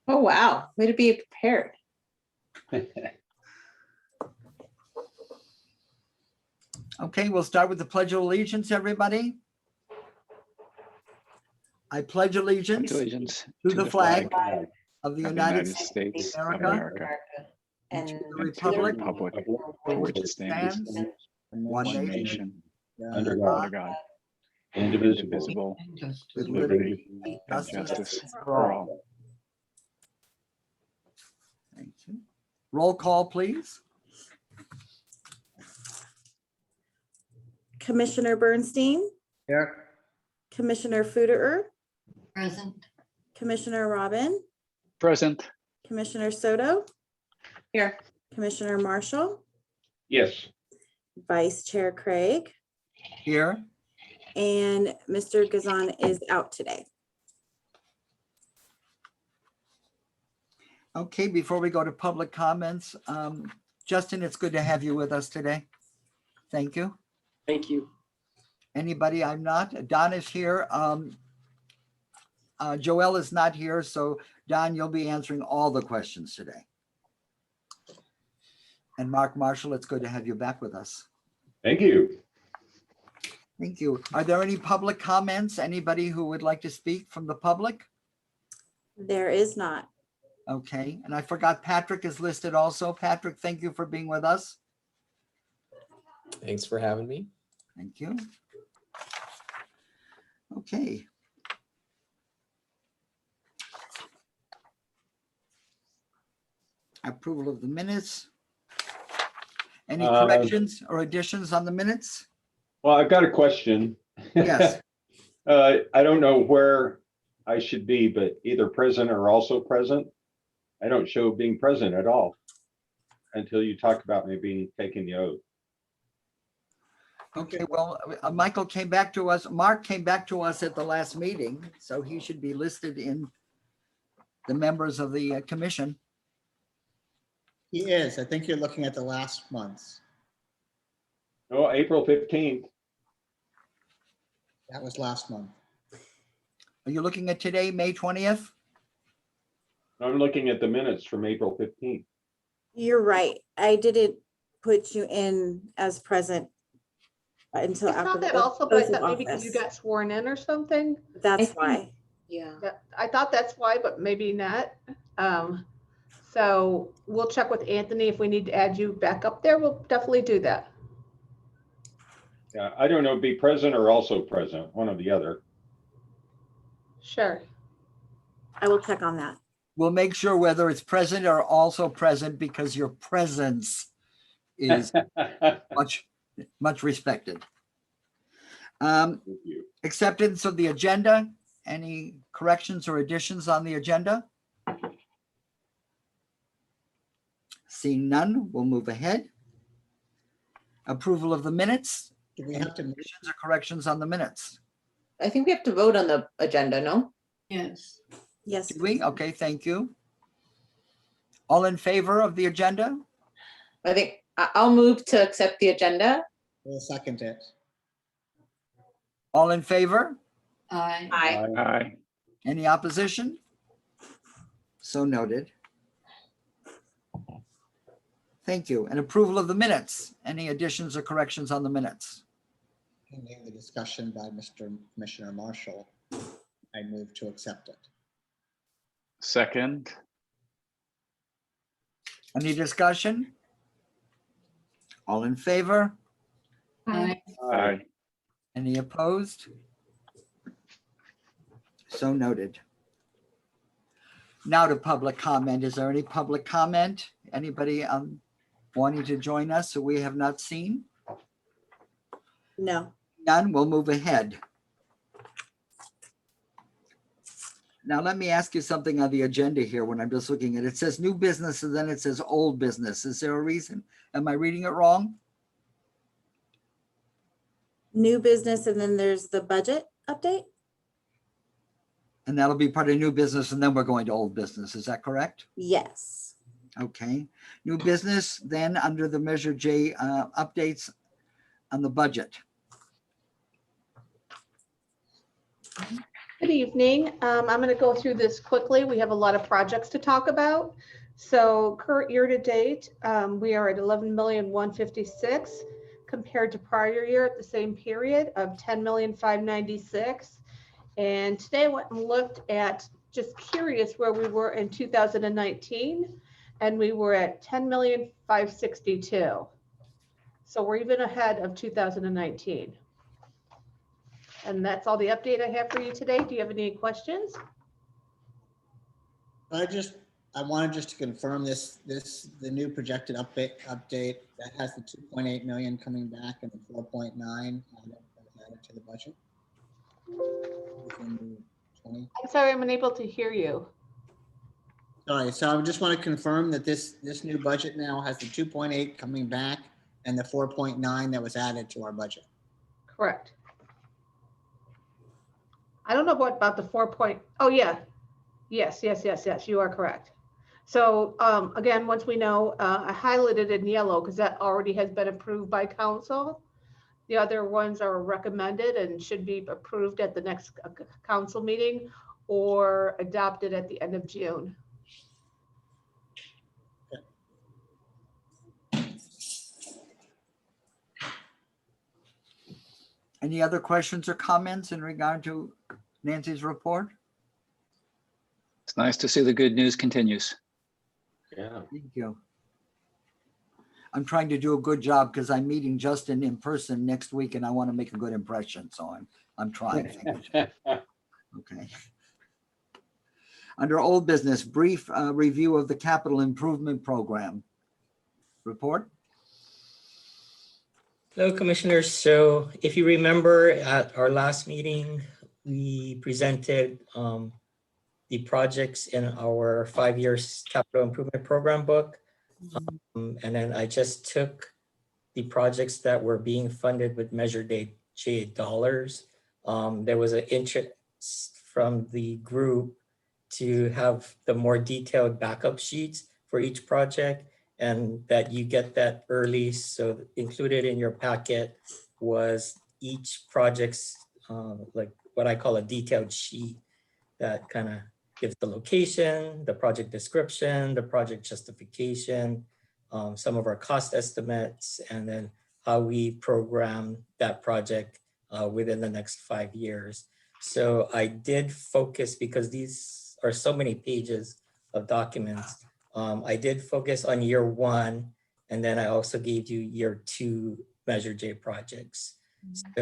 Oh, wow. Way to be prepared. Okay, we'll start with the Pledge of Allegiance, everybody. I pledge allegiance to the flag of the United States of America and to the republic for which it stands, one nation, under God, indivisible, with with liberty liberty and and justice for for all. all. Thank you. Roll call, please. Commissioner Bernstein, Here. Commissioner Fuderer, Present. Commissioner Robin, Present. Commissioner Soto, Here. Commissioner Marshall, Yes. Vice Chair Craig, Here. and Mr. Gazan is out today. Okay, before we go to public comments, Justin, it's good to have you with us today. Thank you. Thank you. Anybody? I'm not. Don is here. Joelle is not here, so Don, you'll be answering all the questions today. And Mark Marshall, it's good to have you back with us. Thank you. Thank you. Are there any public comments? Anybody who would like to speak from the public? There is not. Okay, and I forgot Patrick is listed also. Patrick, thank you for being with us. Thanks for having me. Thank you. Okay. Approval of the minutes. Any corrections or additions on the minutes? Well, I've got a question. Yes. I don't know where I should be, but either present or also present. I don't show being present at all until you talk about me being taking the oath. Okay, well, Michael came back to us, Mark came back to us at the last meeting, so he should be listed in the members of the commission. He is. I think you're looking at the last month's. Oh, April 15th. That was last month. Are you looking at today, May 20th? I'm looking at the minutes from April 15th. You're right. I didn't put you in as present until I after thought the that also, but I oath of thought maybe because you office. got sworn in or something. That's I why. Yeah. I thought that's why, but maybe not. So we'll check with Anthony. If we need to add you back up there, we'll definitely do that. Yeah, I don't know, be present or also present, one or the other. Sure. I will check on that. We'll make sure whether it's present or also present because your presence is much respected. Thank you. Acceptance of the agenda. Any corrections or additions on the agenda? Seeing none, we'll move ahead. Approval of the minutes. Do we Any have to, additions or corrections on the minutes? I think we have to vote on the agenda, no? Yes. Yes. Do we? Okay, thank you. All in favor of the agenda? I think I'll move to accept the agenda. we'll second it. All in favor? Aye. Aye. Aye. Any opposition? So noted. Thank you. And approval of the minutes. Any additions or corrections on the minutes? Pending the discussion by Mr. Commissioner Marshall, I move to accept it. Second. Any discussion? All in favor? Aye. Aye. Any opposed? So noted. Now to public comment. Is there any public comment? Anybody wanting to join us who we have not seen? No. None, we'll move ahead. Now, let me ask you something on the agenda here when I'm just looking at it. It says new business and then it says old business. Is there a reason? Am I reading it wrong? New business, and then there's the budget update. And that'll be part of new business and then we're going to old business. Is that correct? Yes. Okay. New business, then under the Measure J updates on the budget. Good evening. I'm going to go through this quickly. We have a lot of projects to talk about. So current year to date, we are at 11,156,000 compared to prior year at the same period of 10,596,000. And today I went and looked at, just curious, where we were in 2019, and we were at 10,562,000. So we're even ahead of 2019. And that's all the update I have for you today. Do you have any questions? I wanted just to confirm the new projected update that has the 2.8 million coming back and the 4.9 added to the budget. Within the 20. I'm sorry, I'm unable to hear you. Sorry, so I just want to confirm that this new budget now has the 2.8 coming back and the 4.9 that was added to our budget. Correct. I don't know what about the 4 point. Oh, yeah. Yes, you are correct. So again, once we know, I highlighted in yellow because that already has been approved by council. The other ones are recommended and should be approved at the next council meeting or adopted at the end of June. Any other questions or comments in regard to Nancy's report? It's nice to see the good news continues. Yeah. Thank you. I'm trying to do a good job because I'm meeting Justin in person next week and I want to make a good impression. So I'm trying. Thank you. Okay. Under old business, brief review of the capital improvement program. Report. Hello, Commissioners. So if you remember at our last meeting, we presented the projects in our 5-year capital improvement program book. And then I just took the projects that were being funded with Measure J dollars. There was an interest from the group to have the more detailed backup sheets for each project, and that you get that early. So included in your packet was each project's like what I call a detailed sheet that kind of gives the location, the project description, the project justification, some of our cost estimates, and then how we program that project within the next 5 years. So I did focus, because these are so many pages of documents, I did focus on year 1, and then I also gave you year 2 Measure J projects.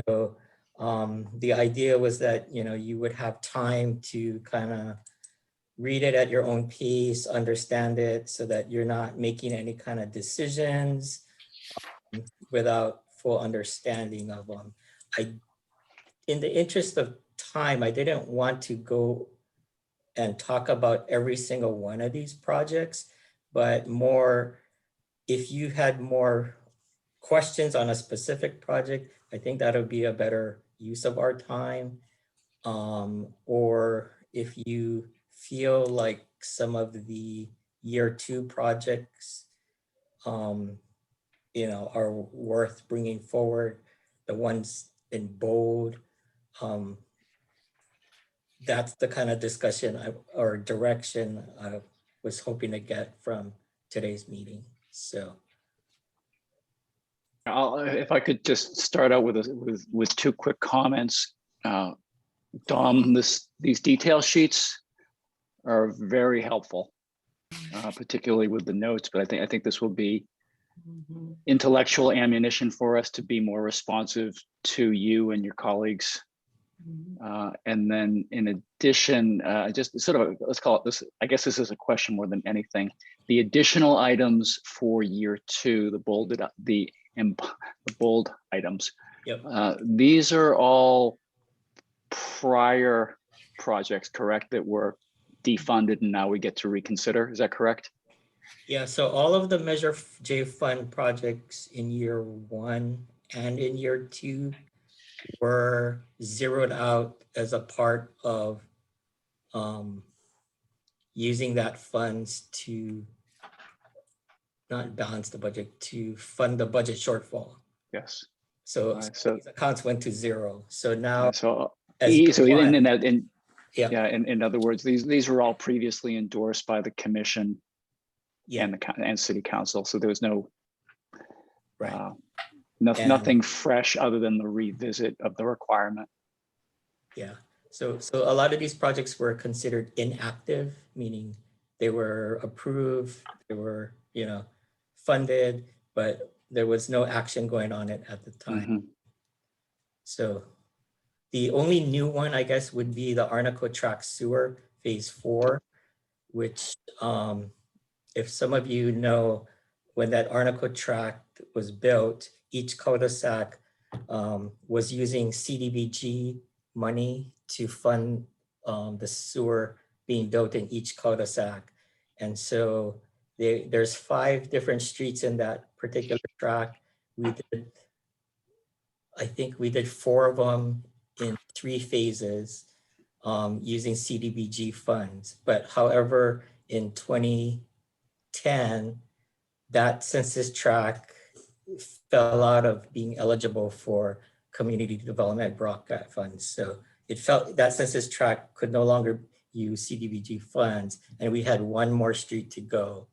So the idea was that, you know, you would have time to kind of read it at your own pace, understand it, so that you're not making any kind of decisions without full understanding of them. In the interest of time, I didn't want to go and talk about every single one of these projects, but more, if you had more questions on a specific project, I think that would be a better use of our time. Or if you feel like some of the year 2 projects, you know, are worth bringing forward, the ones in bold, that's the kind of discussion or direction I was hoping to get from today's meeting. So, If I could just start out with 2 quick comments. Dom, these detail sheets are very helpful, particularly with the notes. But I think this will be intellectual ammunition for us to be more responsive to you and your colleagues. And then in addition, just sort of, let's call it this, I guess this is a question more than anything. The additional items for year 2, the bold items. yep. These are all prior projects, correct, that were defunded and now we get to reconsider. Is that correct? Yeah, so all of the Measure J fund projects in year 1 and in year 2 were zeroed out as a part of using that funds to not balance the budget, to fund the budget shortfall. Yes. So, So these accounts went to 0. So now, so as in one, that, and Yeah. Yeah, in other words, these were all previously endorsed by the commission Yeah. and city council. So there was no, Right. nothing fresh other than the revisit of the requirement. Yeah. So a lot of these projects were considered inactive, meaning they were approved, they were, funded, but there was no action going on it at the time. Mhm. So the only new one, I guess, would be the Arnaco Track Sewer Phase 4, which, if some of you know, when that Arnaco tract was built, each cul-de-sac was using CDBG money to fund the sewer being built in each cul-de-sac. And so there's 5 different streets in that particular tract. I think we did 4 of them in 3 phases using CDBG funds. But however, in 2010, that census tract fell out of being eligible for community development block grant funds. So it felt that census tract could no longer use CDBG funds, and we had 1 more street to go.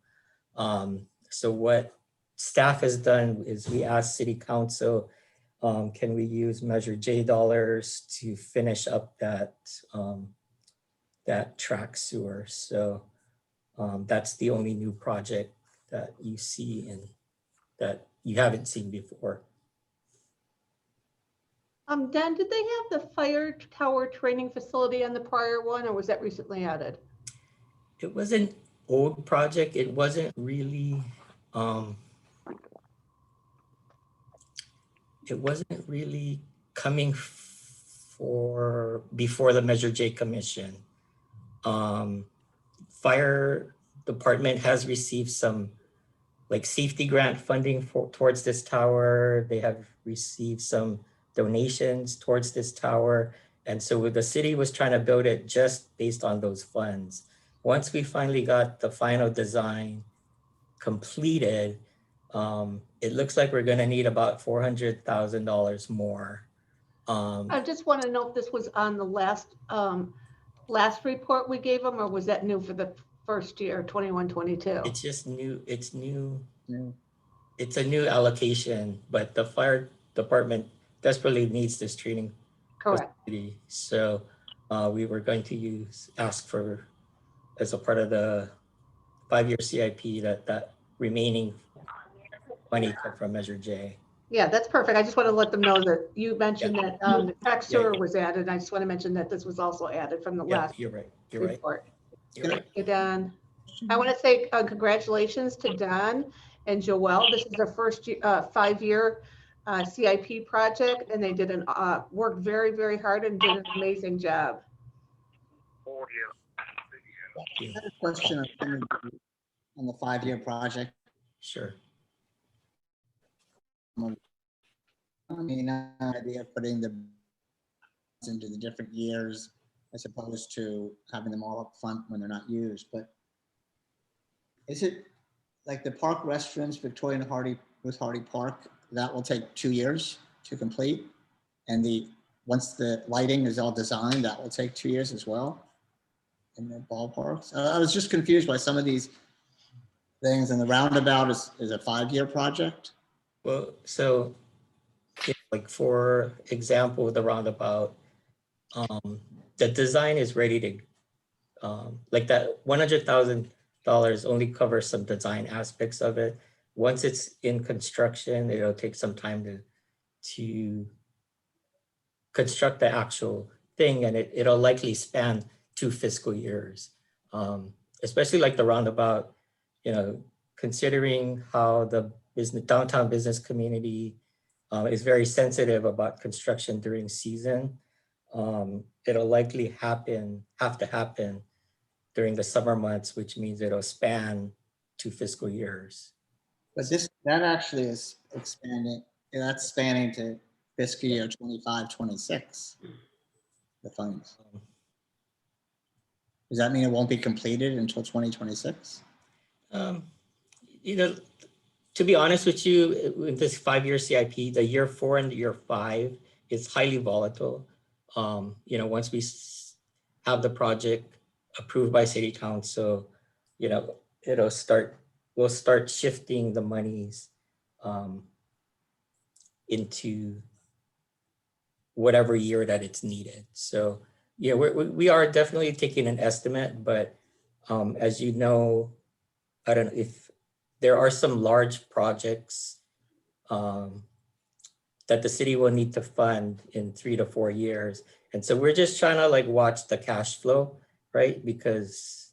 So what staff has done is we asked City Council, can we use Measure J dollars to finish up that track sewer? So that's the only new project that you see in that you haven't seen before. Dan, did they have the fire tower training facility on the prior one, or was that recently added? It was an old project. It wasn't really coming for before the Measure J Commission. Fire department has received some like safety grant funding towards this tower. They have received some donations towards this tower. And so the city was trying to build it just based on those funds. Once we finally got the final design completed, it looks like we're gonna need about $400,000 more. I just want to know if this was on the last report we gave them, or was that new for the first year, 21, 22? It's just new, it's new. Yeah. It's a new allocation, but the fire department desperately needs this training Correct. facility. So we were going to ask for, as a part of the 5-year CIP, that remaining money come from Measure J. Yeah, that's perfect. I just want to let them know that you mentioned that the track sewer was added. I just want to mention that this was also added from the last You're right. You're report. right. You're right. Thank you, Don. I want to say congratulations to Don and Joelle. This is their first 5-year CIP project, and they did worked very, very hard and did an amazing job. I had a question on the 5-year project. Sure. I mean, an idea of putting the into the different years as opposed to having them all up front when they're not used. But is it like the park restaurants, Victoria and Ruth Hardy Park, that will take 2 years to complete? And once the lighting is all designed, that will take 2 years as well in the ballparks? I was just confused by some of these things, and the roundabout is a 5-year project. Well, so like for example, the roundabout, the design is ready to, like that $100,000 only covers some design aspects of it. Once it's in construction, it'll take some time to construct the actual thing, and it'll likely span 2 fiscal years. Especially like the roundabout, considering how the downtown business community is very sensitive about construction during season. It'll likely have to happen during the summer months, which means it'll span 2 fiscal years. But that actually is expanding. That's spanning to fiscal year 25, 26. The funds. Does that mean it won't be completed until 2026? To be honest with you, with this 5-year CIP, the year 4 and the year 5 is highly volatile. Once we have the project approved by city council, you know, we'll start shifting the monies into whatever year that it's needed. So yeah, we are definitely taking an estimate, but as you know, I don't know if there are some large projects that the city will need to fund in 3 to 4 years. And so we're just trying to like watch the cash flow, right? Because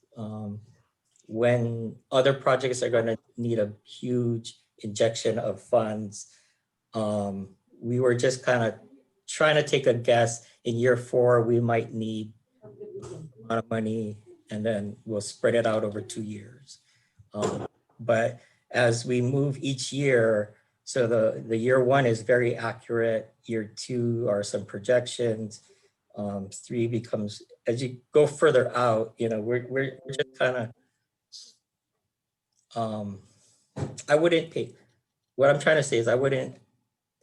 when other projects are gonna need a huge injection of funds, we were just kind of trying to take a guess. In year 4, we might need a lot of money, and then we'll spread it out over 2 years. But as we move each year, so the year 1 is very accurate. Year 2 are some projections. 3 becomes, as you go further out, you know, we're just kind of, I wouldn't pay, what I'm trying to say is I wouldn't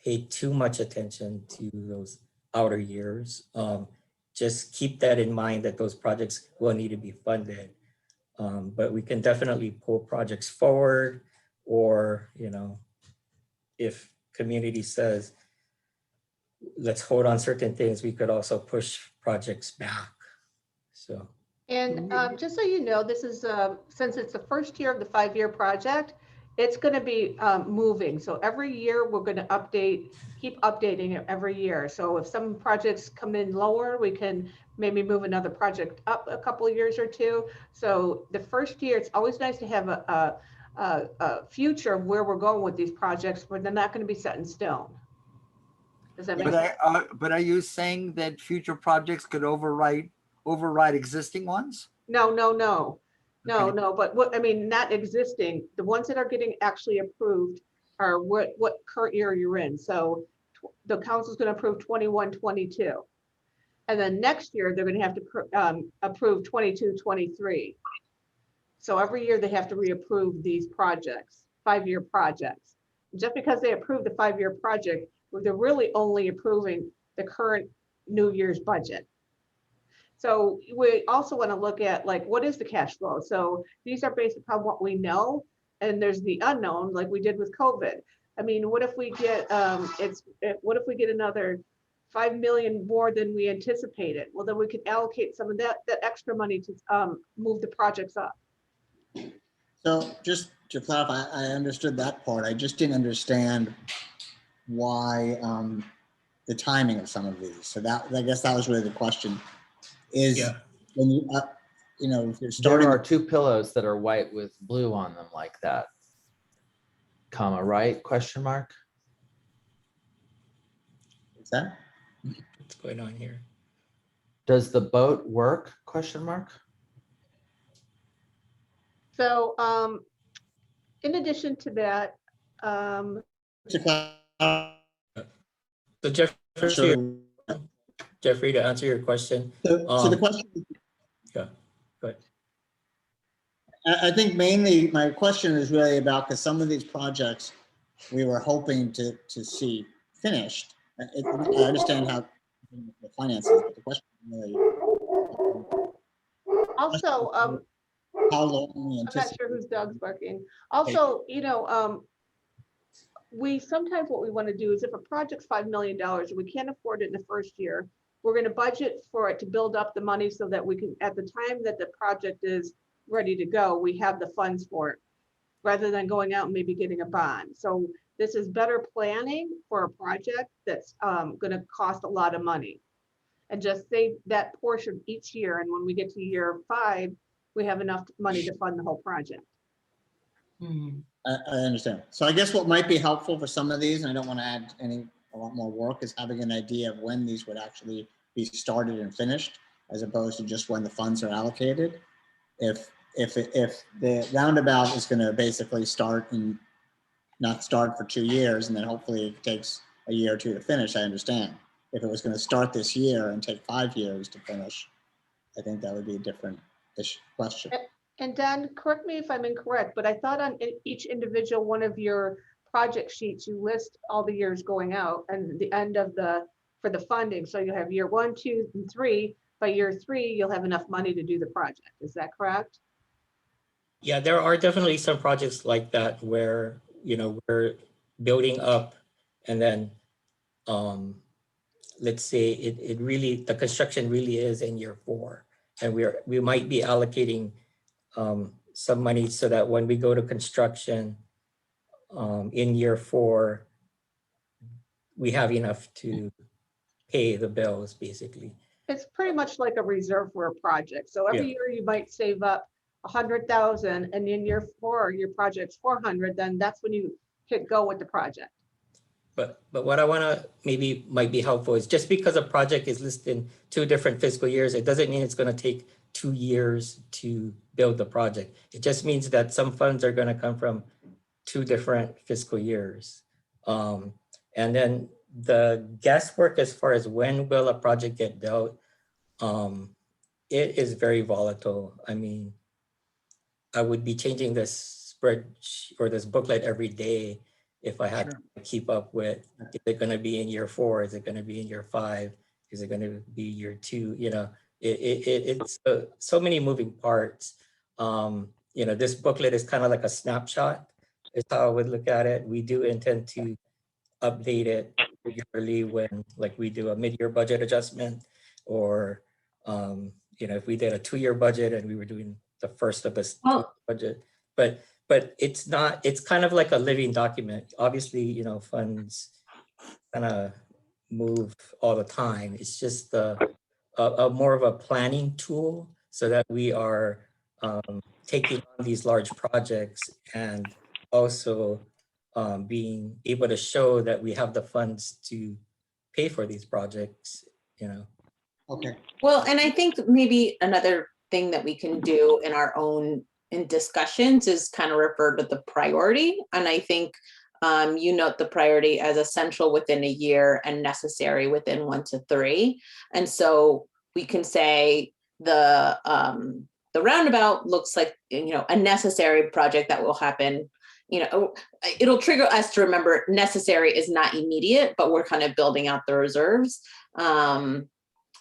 pay too much attention to those outer years. Just keep that in mind that those projects will need to be funded. But we can definitely pull projects forward, or, you know, if community says, let's hold on certain things, we could also push projects back. So. And just so you know, this is, since it's the first year of the 5-year project, it's going to be moving. So every year we're going to keep updating it every year. So if some projects come in lower, we can maybe move another project up a couple of years or 2. So the first year, it's always nice to have a future of where we're going with these projects, but they're not going to be set in stone. Does that make sense? But are you saying that future projects could override existing ones? No. Okay. No, but what, I mean, not existing, the ones that are getting actually approved are what current year you're in. So the council's gonna approve 21, 22. And then next year, they're gonna have to approve 22, 23. So every year they have to reapprove these projects, 5-year projects. Just because they approve the 5-year project, they're really only approving the current New Year's budget. So we also want to look at, like, what is the cash flow? So these are based upon what we know, and there's the unknown, like we did with COVID. I mean, what if we get what if we get another 5 million more than we anticipated? Well, then we could allocate some of that extra money to move the projects up. So just to clarify, I understood that part. I just didn't understand why the timing of some of these. So that, I guess that was really the question. Is when you, you know, if you're starting. There are 2 pillows that are white with blue on them like that. Comma, right? Question mark. What's that? What's going on here? Does the boat work? Question mark. So in addition to that, So Jeffrey, to answer your question. So the question. Yeah, go ahead. I think mainly my question is really about, because some of these projects we were hoping to see finished. I understand how the finances, but the question really. also, How long we I'm not anticipate. sure whose dog's barking. Also, you know, we sometimes what we want to do is, if a project's $5 million and we can't afford it in the first year, we're going to budget for it to build up the money so that we can, at the time that the project is ready to go, we have the funds for it, rather than going out and maybe getting a bond. So this is better planning for a project that's going to cost a lot of money, and just save that portion each year. And when we get to year 5, we have enough money to fund the whole project. I understand. So I guess what might be helpful for some of these, and I don't want to add a lot more work, is having an idea of when these would actually be started and finished, as opposed to just when the funds are allocated. If the roundabout is going to basically start and not start for 2 years, and then hopefully it takes a year or 2 to finish, I understand. If it was going to start this year and take 5 years to finish, I think that would be a different question. And Don, correct me if I'm incorrect, but I thought on each individual one of your project sheets, you list all the years going out and the end of for the funding. So you have year 1, 2, and 3, by year 3, you'll have enough money to do the project. Is that correct? Yeah, there are definitely some projects like that where, you know, we're building up and then let's say it really, the construction really is in year 4, and we might be allocating some money so that when we go to construction in year 4, we have enough to pay the bills, basically. It's pretty much like a reserve for a project. So every year you might save up 100,000, and in year 4, your project's 400, then that's when you hit go with the project. But what I want to maybe might be helpful is just because a project is listed in 2 different fiscal years, it doesn't mean it's going to take 2 years to build the project. It just means that some funds are going to come from 2 different fiscal years. And then the guesswork as far as when will a project get built, it is very volatile. I mean, I would be changing this spreadsheet or this booklet every day if I had to keep up with, is it going to be in year 4? Is it going to be in year 5? Is it going to be year 2? You know, it's so many moving parts. You know, this booklet is kind of like a snapshot is how I would look at it. We do intend to update it regularly when like we do a mid-year budget adjustment, or you know, if we did a 2-year budget and we were doing the first of this budget, but it's not, it's kind of like a living document. Obviously, you know, funds kind of move all the time. It's just a more of a planning tool so that we are taking on these large projects and also being able to show that we have the funds to pay for these projects, you know. Okay, Well, and I think maybe another thing that we can do in our own in discussions is kind of refer to the priority. And I think you note the priority as essential within a year and necessary within 1 to 3. And so we can say the roundabout looks like, you know, a necessary project that will happen. You know, it'll trigger us to remember necessary is not immediate, but we're kind of building out the reserves.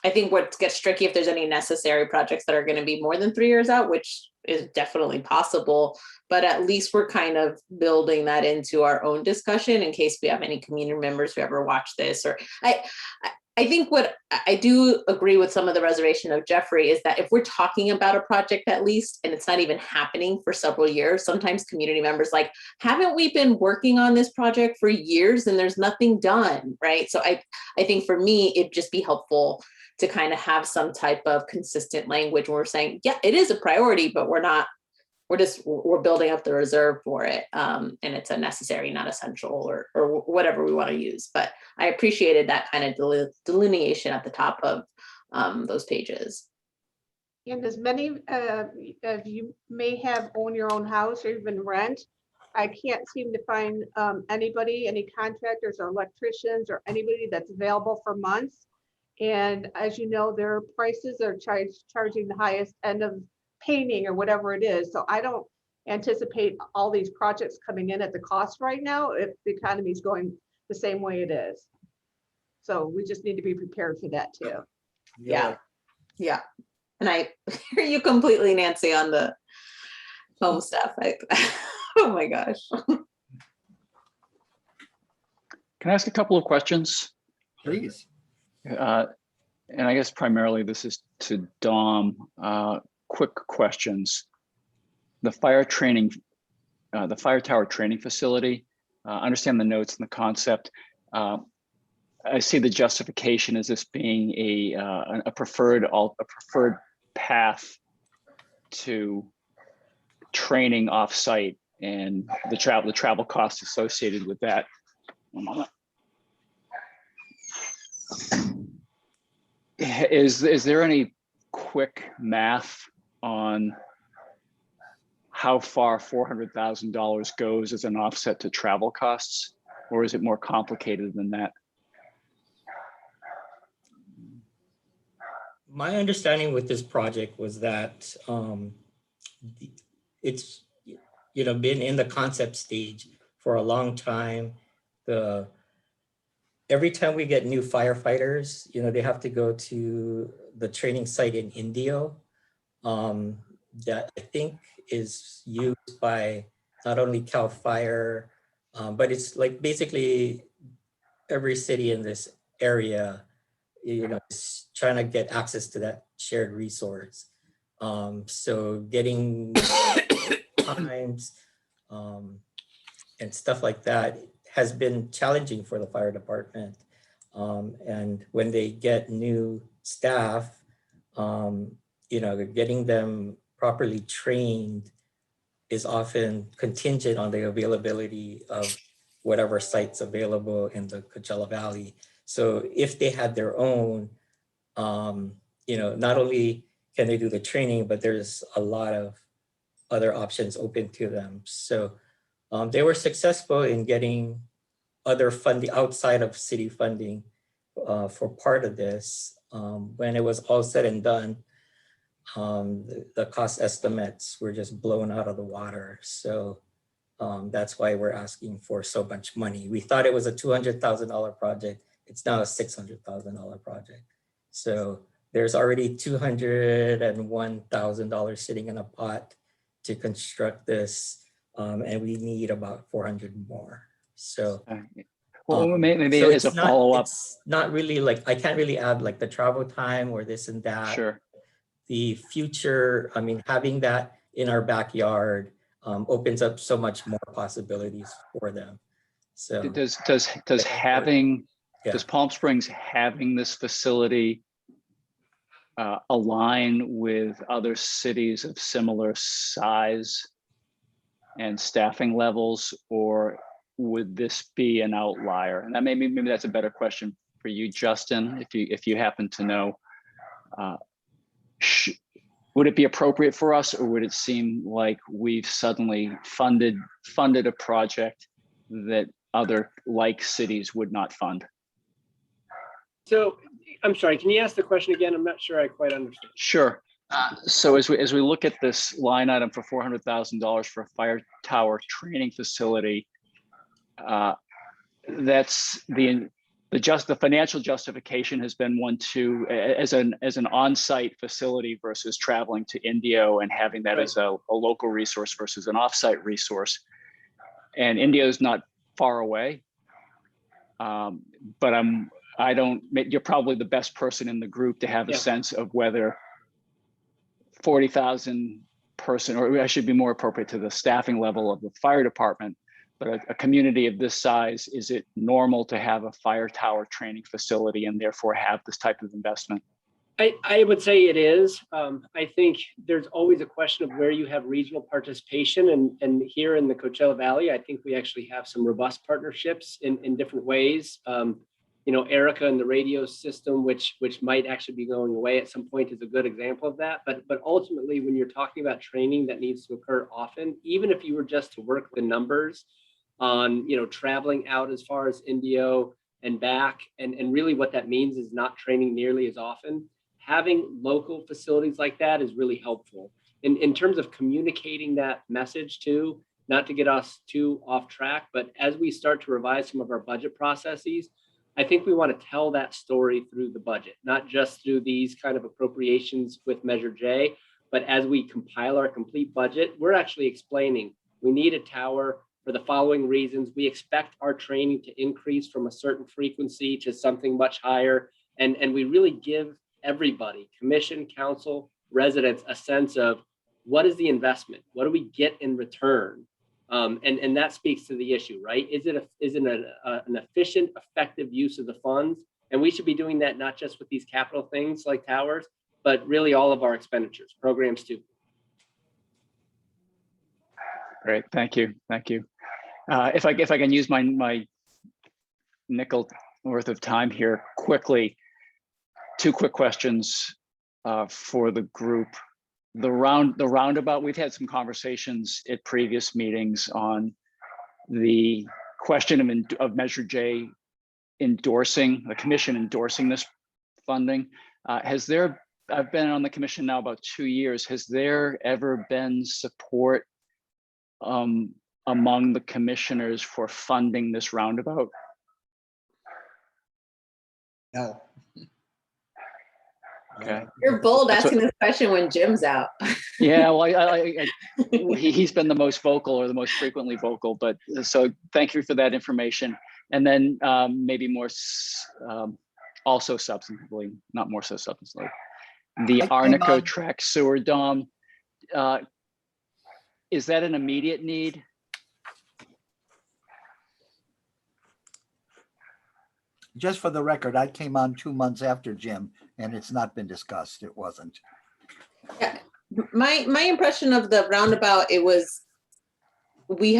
I think what gets tricky if there's any necessary projects that are going to be more than 3 years out, which is definitely possible, but at least we're kind of building that into our own discussion in case we have any community members who ever watch this. Or I think what I do agree with some of the reservation of Jeffrey is that if we're talking about a project at least, and it's not even happening for several years, sometimes community members like, haven't we been working on this project for years and there's nothing done, right? So I think for me, it'd just be helpful to kind of have some type of consistent language where we're saying, yeah, it is a priority, but we're building up the reserve for it. And it's a necessary, not essential, or whatever we want to use. But I appreciated that kind of delineation at the top of those pages. And as many of you may have own your own house or even rent, I can't seem to find anybody, any contractors or electricians or anybody that's available for months. And as you know, their prices are charging the highest end of painting or whatever it is. So I don't anticipate all these projects coming in at the cost right now if the economy is going the same way it is. So we just need to be prepared for that too. Yeah. And I hear you completely, Nancy, on the home stuff. Oh my gosh. Can I ask a couple of questions? please. And I guess primarily this is to Dom. Quick questions. The fire tower training facility. Understand the notes and the concept. I see the justification as this being a preferred path to training offsite and the travel costs associated with that. One moment. Is there any quick math on how far $400,000 goes as an offset to travel costs, or is it more complicated than that? My understanding with this project was that it's been in the concept stage for a long time. Every time we get new firefighters, they have to go to the training site in Indio that I think is used by not only CAL FIRE, but it's like basically every city in this area, you know, is trying to get access to that shared resource. So getting times and stuff like that has been challenging for the fire department. And when they get new staff, you know, getting them properly trained is often contingent on the availability of whatever sites available in the Coachella Valley. So if they had their own, you know, not only can they do the training, but there's a lot of other options open to them. So they were successful in getting other funding outside of city funding for part of this. When it was all said and done, the cost estimates were just blown out of the water. So that's why we're asking for so much money. We thought it was a $200,000 project. It's now a $600,000 project. So there's already $201,000 sitting in a pot to construct this, and we need about 400 more. So, well, maybe so as a follow-up, it's not really like, I can't really add like the travel time or this and that. Sure. The future, I mean, having that in our backyard opens up so much more possibilities for them. So does Palm Springs having this facility align with other cities of similar size and staffing levels, or would this be an outlier? And that maybe that's a better question for you, Justin, if you happen to know. Would it be appropriate for us, or would it seem like we've suddenly funded a project that other like cities would not fund? So I'm sorry, can you ask the question again? I'm not sure I quite understand. Sure. So as we look at this line item for $400,000 for a fire tower training facility, that's the financial justification has been one to as an on-site facility versus traveling to Indio and having that as a local resource versus an off-site resource. And Indio is not far away, but you're probably the best person in the group to have a sense of whether 40,000 person, or I should be more appropriate to the staffing level of the fire department, but a community of this size, is it normal to have a fire tower training facility and therefore have this type of investment? I would say it is. I think there's always a question of where you have regional participation, and here in the Coachella Valley, I think we actually have some robust partnerships in different ways. You know, Erica and the radio system, which might actually be going away at some point, is a good example of that. But ultimately, when you're talking about training that needs to occur often, even if you were just to work the numbers on, you know, traveling out as far as Indio and back, and really what that means is not training nearly as often. Having local facilities like that is really helpful in terms of communicating that message too, not to get us too off track, but as we start to revise some of our budget processes, I think we want to tell that story through the budget, not just through these kind of appropriations with Measure J, but as we compile our complete budget, we're actually explaining we need a tower for the following reasons. We expect our training to increase from a certain frequency to something much higher. And we really give everybody, commission, council, residents, a sense of what is the investment? What do we get in return? And that speaks to the issue, right? Is it an efficient, effective use of the funds? And we should be doing that not just with these capital things like towers, but really all of our expenditures, programs too. Great, thank you. If I can use my nickel worth of time here quickly, two quick questions for the group. The roundabout, we've had some conversations at previous meetings on the question of Measure J endorsing, the commission endorsing this funding. I've been on the commission now about 2 years. Has there ever been support among the commissioners for funding this roundabout? No. Okay. You're bold That's asking this question when Jim's out. Yeah, well, he's been the most vocal or the most frequently vocal, but so thank you for that information. And then maybe more, also substantively, not more so substantively, the Arnico track sewer dome, is that an immediate need? Just for the record, I came on 2 months after Jim, and it's not been discussed. It wasn't. Yeah. My impression of the roundabout, it was, we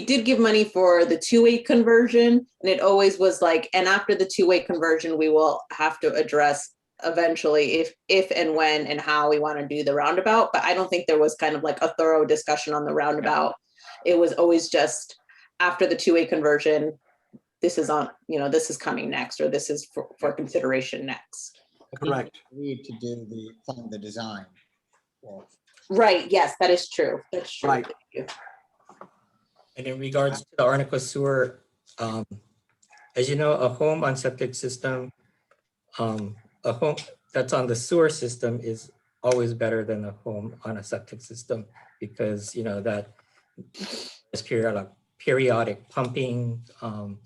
did give money for the two-way conversion, and it always was like, and after the two-way conversion, we will have to address eventually if and when and how we want to do the roundabout. But I don't think there was kind of like a thorough discussion on the roundabout. It was always just after the two-way conversion, this is on, this is coming next, or this is for consideration next. Correct. Need to do the design. Well, Right. Yes, that is true. That's true. Right. Thank you. And in regards to the Arnico sewer, as you know, a home on septic system, a home that's on the sewer system is always better than a home on a septic system, because that is periodic pumping, and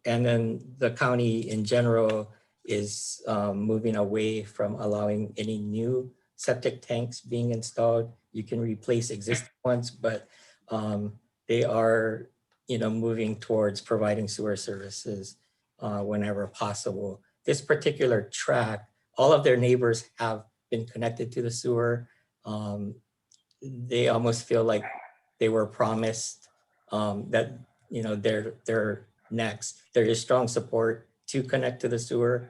then the county in general is moving away from allowing any new septic tanks being installed. You can replace existing ones, but they are, moving towards providing sewer services whenever possible. This particular tract, all of their neighbors have been connected to the sewer. They almost feel like they were promised that they're next. There is strong support to connect to the sewer,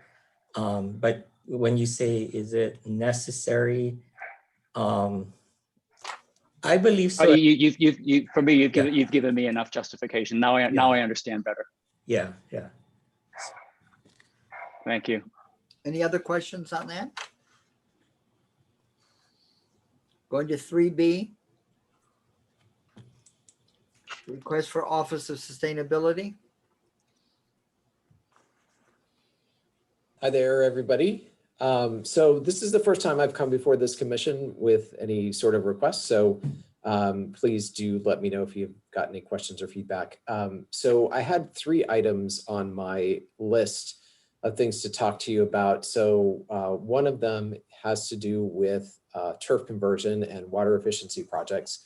but when you say, is it necessary? I believe so. For me, you've given me enough justification. Now I understand better. Yeah. Thank you. Any other questions on that? Going to 3B. Request for Office of Sustainability. Hi there, everybody. So this is the first time I've come before this commission with any sort of request. So please do let me know if you've got any questions or feedback. So I had 3 items on my list of things to talk to you about. So one of them has to do with turf conversion and water efficiency projects.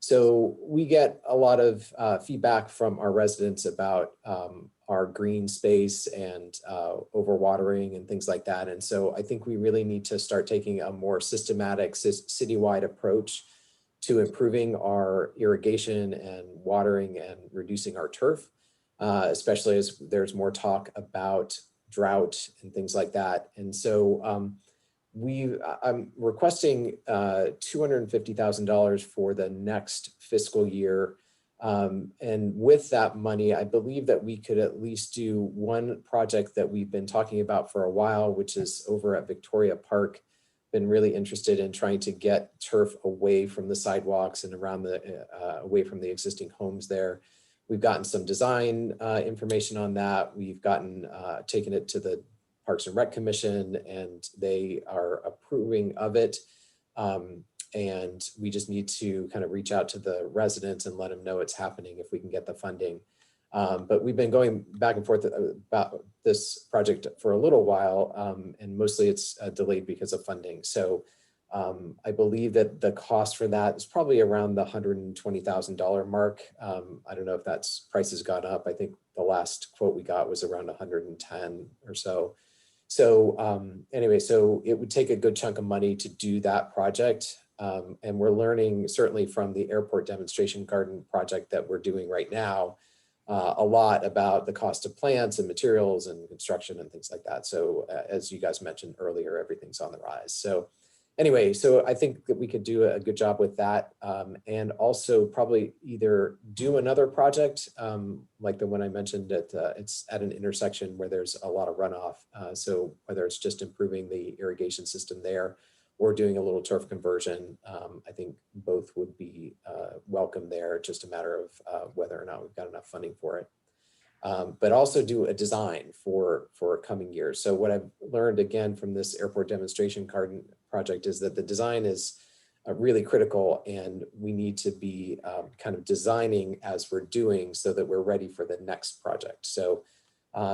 So we get a lot of feedback from our residents about our green space and overwatering and things like that. And so I think we really need to start taking a more systematic citywide approach to improving our irrigation and watering and reducing our turf, especially as there's more talk about drought and things like that. And so I'm requesting $250,000 for the next fiscal year. And with that money, I believe that we could at least do one project that we've been talking about for a while, which is over at Victoria Park. Been really interested in trying to get turf away from the sidewalks and around away from the existing homes there. We've gotten some design information on that. We've taken it to the Parks and Rec Commission, and they are approving of it. And we just need to kind of reach out to the residents and let them know it's happening if we can get the funding. But we've been going back and forth about this project for a little while, and mostly it's delayed because of funding. So I believe that the cost for that is probably around the $120,000 mark. I don't know if price has gone up. I think the last quote we got was around 110 or so. So anyway, so it would take a good chunk of money to do that project. And we're learning certainly from the airport demonstration garden project that we're doing right now, a lot about the cost of plants and materials and construction and things like that. So as you guys mentioned earlier, everything's on the rise. So anyway, so I think that we could do a good job with that, and also probably either do another project like the one I mentioned that it's at an intersection where there's a lot of runoff. So whether it's just improving the irrigation system there or doing a little turf conversion, I think both would be welcome there. Just a matter of whether or not we've got enough funding for it. but also do a design for coming years. So what I've learned again from this airport demonstration garden project is that the design is really critical, and we need to be kind of designing as we're doing so that we're ready for the next project. So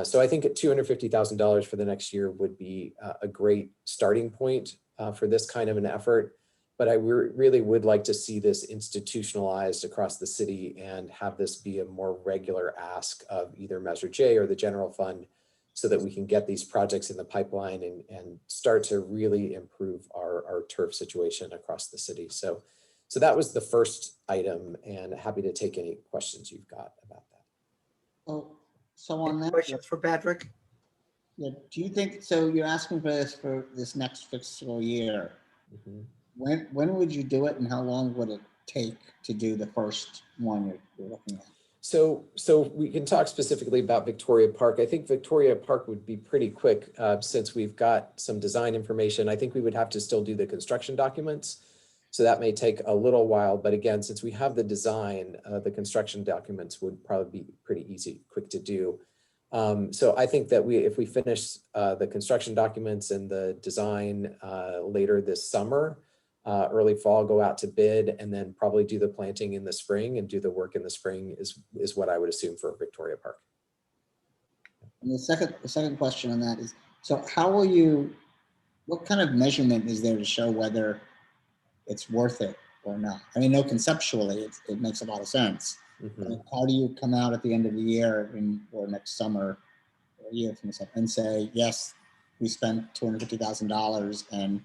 so I think at $250,000 for the next year would be a great starting point for this kind of an effort. But I really would like to see this institutionalized across the city and have this be a more regular ask of either Measure J or the general fund, so that we can get these projects in the pipeline and start to really improve our turf situation across the city. So that was the first item, and happy to take any questions you've got about that. So on that, Questions for Patrick? yeah, do you think, so you're asking for this next fiscal year? Mm-hmm. When would you do it, and how long would it take to do the first one you're looking at? So we can talk specifically about Victoria Park. I think Victoria Park would be pretty quick since we've got some design information. I think we would have to still do the construction documents. So that may take a little while, but again, since we have the design, the construction documents would probably be pretty easy, quick to do. So I think that if we finish the construction documents and the design later this summer, early fall, go out to bid, and then probably do the planting in the spring and do the work in the spring is what I would assume for Victoria Park. And the second question on that is, so how will you, what kind of measurement is there to show whether it's worth it or not? I mean, no, conceptually, it makes a lot of sense. Mm-hmm. How do you come out at the end of the year or next summer or a year from this and say, yes, we spent $250,000 and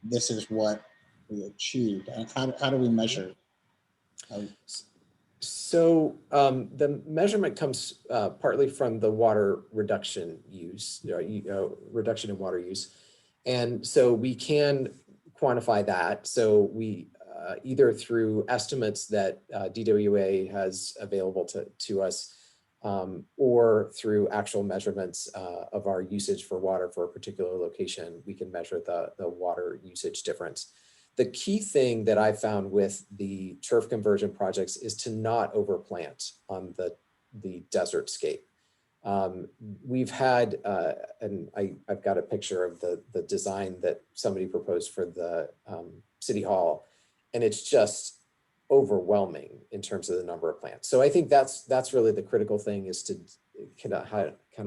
this is what we achieved? And how do we measure? So the measurement comes partly from the water reduction use, reduction in water use. And so we can quantify that. So we either through estimates that DWA has available to us, or through actual measurements of our usage for water for a particular location, we can measure the water usage difference. The key thing that I found with the turf conversion projects is to not overplant on the desert scape. We've had, and I've got a picture of the design that somebody proposed for the City Hall, and it's just overwhelming in terms of the number of plants. So I think that's really the critical thing, is to kind of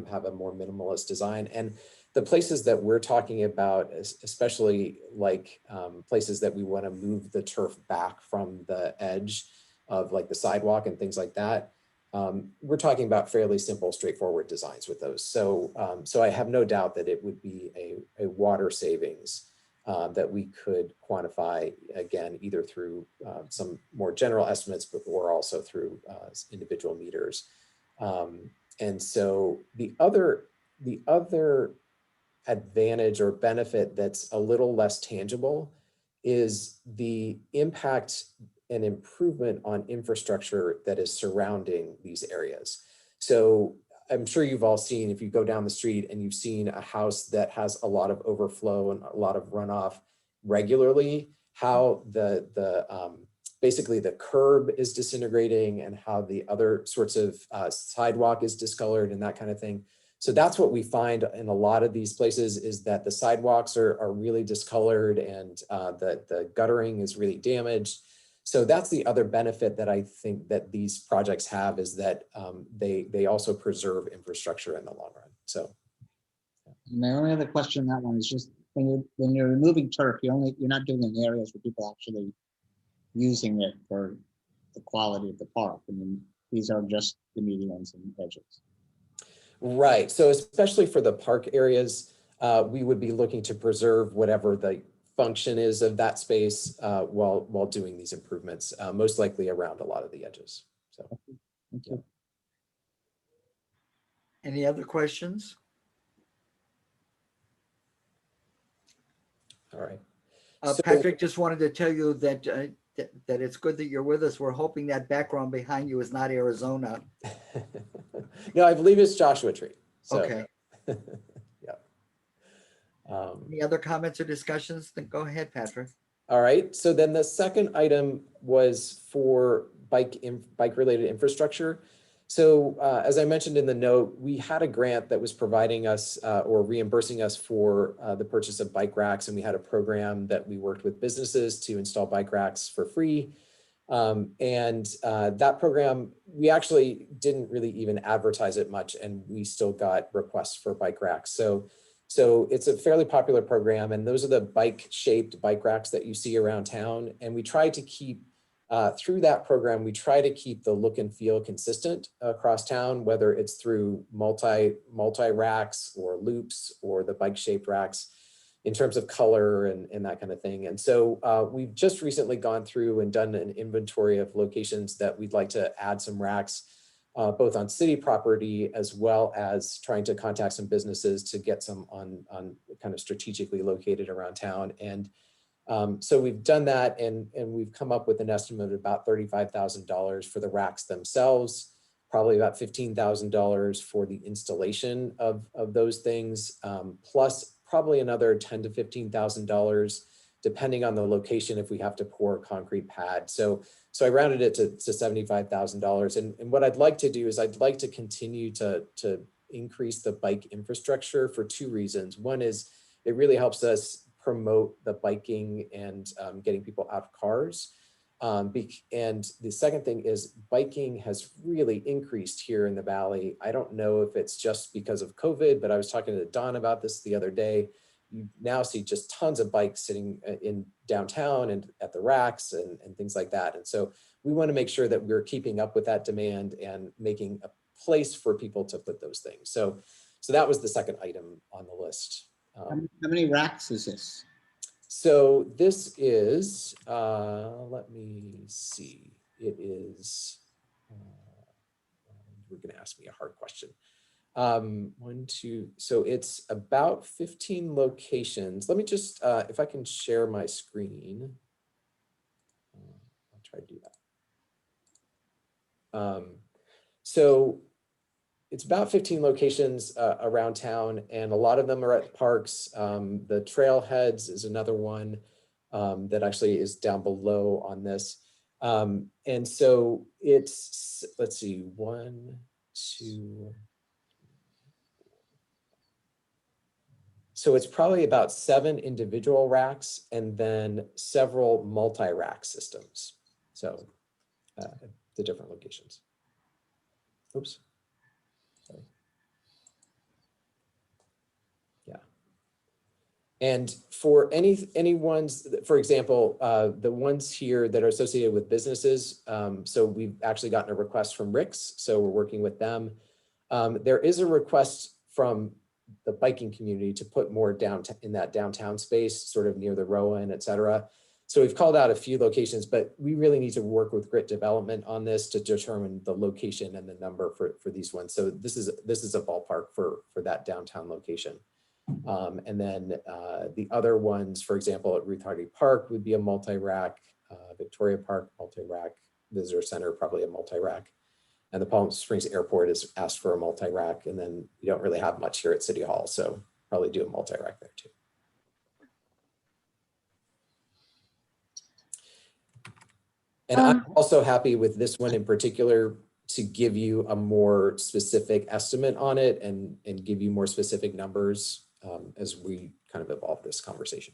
have a more minimalist design. And the places that we're talking about, especially like places that we want to move the turf back from the edge of like the sidewalk and things like that, we're talking about fairly simple, straightforward designs with those. So so I have no doubt that it would be a water savings that we could quantify, again, either through some more general estimates, or also through individual meters. And so the other advantage or benefit that's a little less tangible is the impact and improvement on infrastructure that is surrounding these areas. So I'm sure you've all seen, if you go down the street and you've seen a house that has a lot of overflow and a lot of runoff regularly, how basically the curb is disintegrating and how the other sorts of sidewalk is discolored and that kind of thing. So that's what we find in a lot of these places, is that the sidewalks are really discolored and the guttering is really damaged. So that's the other benefit that I think that these projects have, is that they also preserve infrastructure in the long run. So my only other question on that one is just when you're removing turf, you're not doing it in areas where people actually using it for the quality of the park. I mean, these are just the medians and edges. Right. So especially for the park areas, we would be looking to preserve whatever the function is of that space while doing these improvements, most likely around a lot of the edges. So, thank you. Any other questions? All right. Patrick, just wanted to tell you that that it's good that you're with us. We're hoping that background behind you is not Arizona. No, I believe it's Joshua Tree. So. Okay. Yeah. Any other comments or discussions? Then go ahead, Patrick. All right. So then the second item was for bike related infrastructure. So as I mentioned in the note, we had a grant that was providing us or reimbursing us for the purchase of bike racks. And we had a program that we worked with businesses to install bike racks for free. That program, we actually didn't really even advertise it much, and we still got requests for bike racks. So it's a fairly popular program, and those are the bike-shaped bike racks that you see around town. And we try to keep, through that program, we try to keep the look and feel consistent across town, whether it's through multi racks or loops or the bike-shaped racks, in terms of color and that kind of thing. And so we've just recently gone through and done an inventory of locations that we'd like to add some racks, both on city property, as well as trying to contact some businesses to get some on kind of strategically located around town. And so we've done that, and we've come up with an estimate of about $35,000 for the racks themselves, probably about $15,000 for the installation of those things, plus probably another $10,000 to $15,000, depending on the location, if we have to pour a concrete pad. So I rounded it to $75,000. And what I'd like to do is I'd like to continue to increase the bike infrastructure for two reasons. One is it really helps us promote the biking and getting people out of cars. And the second thing is biking has really increased here in the Valley. I don't know if it's just because of COVID, but I was talking to Don about this the other day. You now see just tons of bikes sitting in downtown and at the racks and things like that. And so we want to make sure that we're keeping up with that demand and making a place for people to put those things. So that was the second item on the list. How many racks is this? So this is, let me see, it is, we're going to ask me a hard question. So it's about 15 locations. Let me just, if I can share my screen, I'll try to do that. So it's about 15 locations around town, and a lot of them are at parks. The trailheads is another one that actually is down below on this. And so it's, let's see, 1, 2. So it's probably about 7 individual racks and then several multi-rack systems. So the different locations. Oops. Sorry. Yeah. And for any ones, for example, the ones here that are associated with businesses, so we've actually gotten a request from Rick's, so we're working with them. There is a request from the biking community to put more in that downtown space, sort of near the Rowan, et cetera. So we've called out a few locations, but we really need to work with Grit Development on this to determine the location and the number for these ones. So this is a ballpark for that downtown location. And then the other ones, for example, at Ruth Hardy Park would be a multi-rack, Victoria Park, multi-rack, Visitor Center, probably a multi-rack. And the Palm Springs Airport has asked for a multi-rack, and then you don't really have much here at City Hall, so probably do a multi-rack there too. And I'm also happy with this one in particular to give you a more specific estimate on it and give you more specific numbers as we kind of evolve this conversation.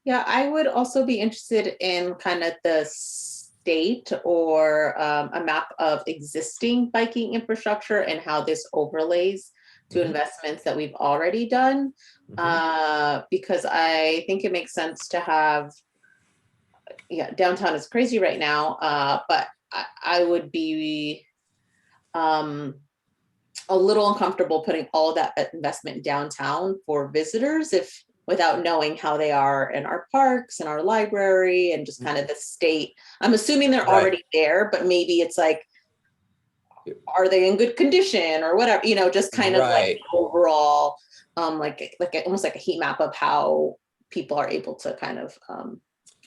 Yeah, I would also be interested in kind of the state or a map of existing biking infrastructure and how this overlays to investments that we've already done. Because I think it makes sense to have, yeah, downtown is crazy right now, but I would be a little uncomfortable putting all that investment downtown for visitors without knowing how they are in our parks and our library and just kind of the state. I'm assuming they're already there, but maybe it's like, are they in good condition or whatever, just kind of like overall, like almost like a heat map of how people are able to kind of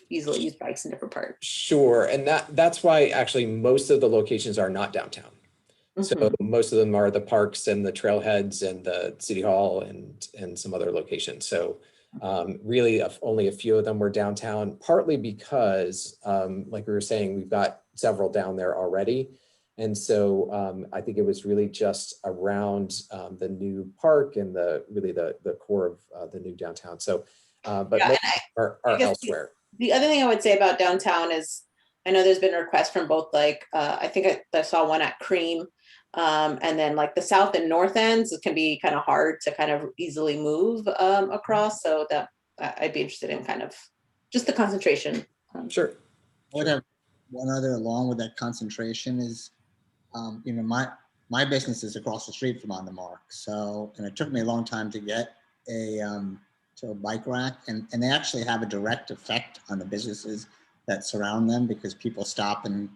easily use bikes in different parts. Sure, and that's why actually most of the locations are not downtown. So most of them are the parks and the trailheads and the City Hall and some other locations. So really only a few of them were downtown, partly because like we were saying, we've got several down there already. And so I think it was really just around the new park and really the core of the new downtown. So, but Yeah, most and are guess elsewhere. the other thing I would say about downtown is, I know there's been requests from both, like, I think I saw one at Cream, and then like the south and north ends, it can be kind of hard to kind of easily move across. So that I'd be interested in kind of just the concentration. Sure. I would have one other along with that concentration is, you know, my business is across the street from On the Mark. So, and it took me a long time to get to a bike rack, and they actually have a direct effect on the businesses that surround them because people stop and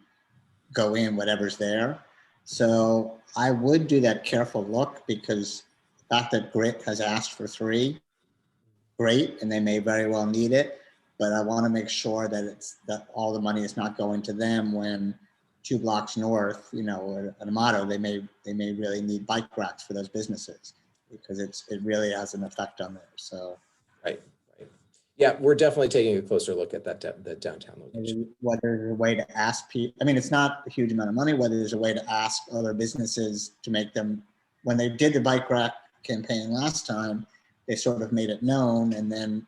go in whatever's there. So I would do that careful look, because the fact that Grit has asked for 3, great, and they may very well need it, but I want to make sure that all the money is not going to them when 2 blocks north, you know, at Amato, they may really need bike racks for those businesses, because it really has an effect on there. So Right. Yeah, we're definitely taking a closer look at the downtown location. whether there's a way to ask people, I mean, it's not a huge amount of money, whether there's a way to ask other businesses to make them, when they did the bike rack campaign last time, they sort of made it known, and then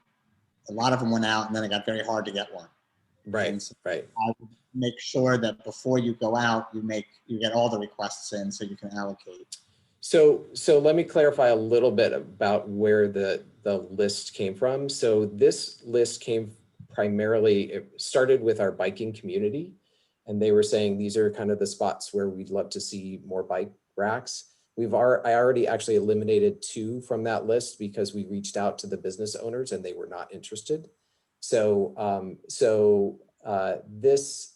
a lot of them went out, and then it got very hard to get one. Right, So right. I would make sure that before you go out, you get all the requests in so you can allocate. So let me clarify a little bit about where the list came from. So this list came primarily, it started with our biking community, and they were saying these are kind of the spots where we'd love to see more bike racks. I already actually eliminated 2 from that list because we reached out to the business owners and they were not interested. So this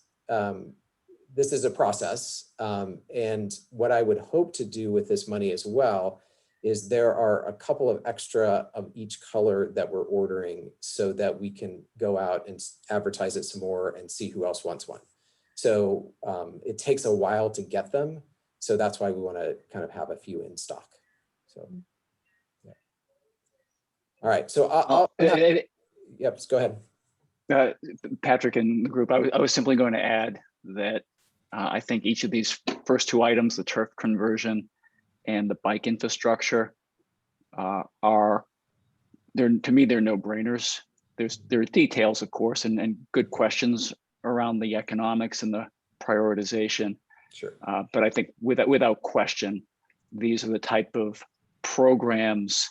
is a process, and what I would hope to do with this money as well is there are a couple of extra of each color that we're ordering so that we can go out and advertise it some more and see who else wants one. So it takes a while to get them. So that's why we want to kind of have a few in stock. So, yeah. All right. So yep, go ahead. Patrick and the group, I was simply going to add that I think each of these first 2 items, the turf conversion and the bike infrastructure, to me, they're no-brainers. There are details, of course, and good questions around the economics and the prioritization. Sure. But I think without question, these are the type of programs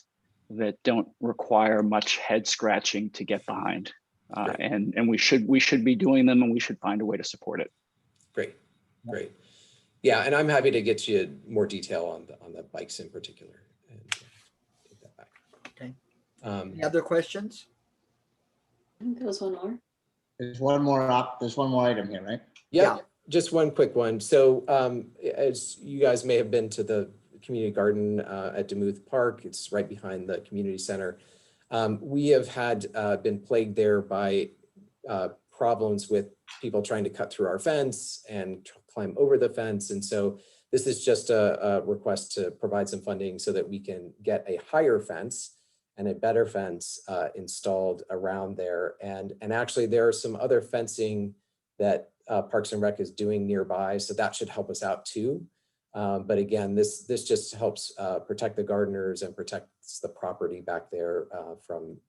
that don't require much head scratching to get behind. And we should be doing them, and we should find a way to support it. Great. Yeah, and I'm happy to get you more detail on the bikes in particular. And take that back. Okay. Any other questions? I think there was one more. There's one more item here, right? Yeah. Just one quick one. So as you guys may have been to the community garden at Demuth Park, it's right behind the community center. We have been plagued there by problems with people trying to cut through our fence and climb over the fence. And so this is just a request to provide some funding so that we can get a higher fence and a better fence installed around there. And actually there are some other fencing that Parks and Rec is doing nearby. So that should help us out too. But again, this just helps protect the gardeners and protects the property back there from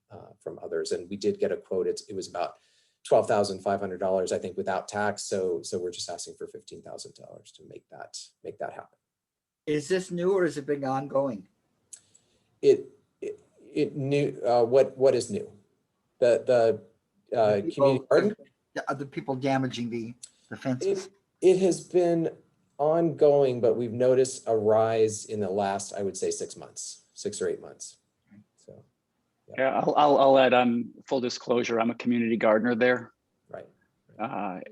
others. And we did get a quote. It was about $12,500, I think, without tax. So we're just asking for $15,000 to make that happen. Is this new or has it been ongoing? It new. What is new? The community garden. The people damaging the fences. It has been ongoing, but we've noticed a rise in the last, I would say, 6 months, 6 or 8 months. So, yeah, I'll add. Full disclosure, I'm a community gardener there. Right. I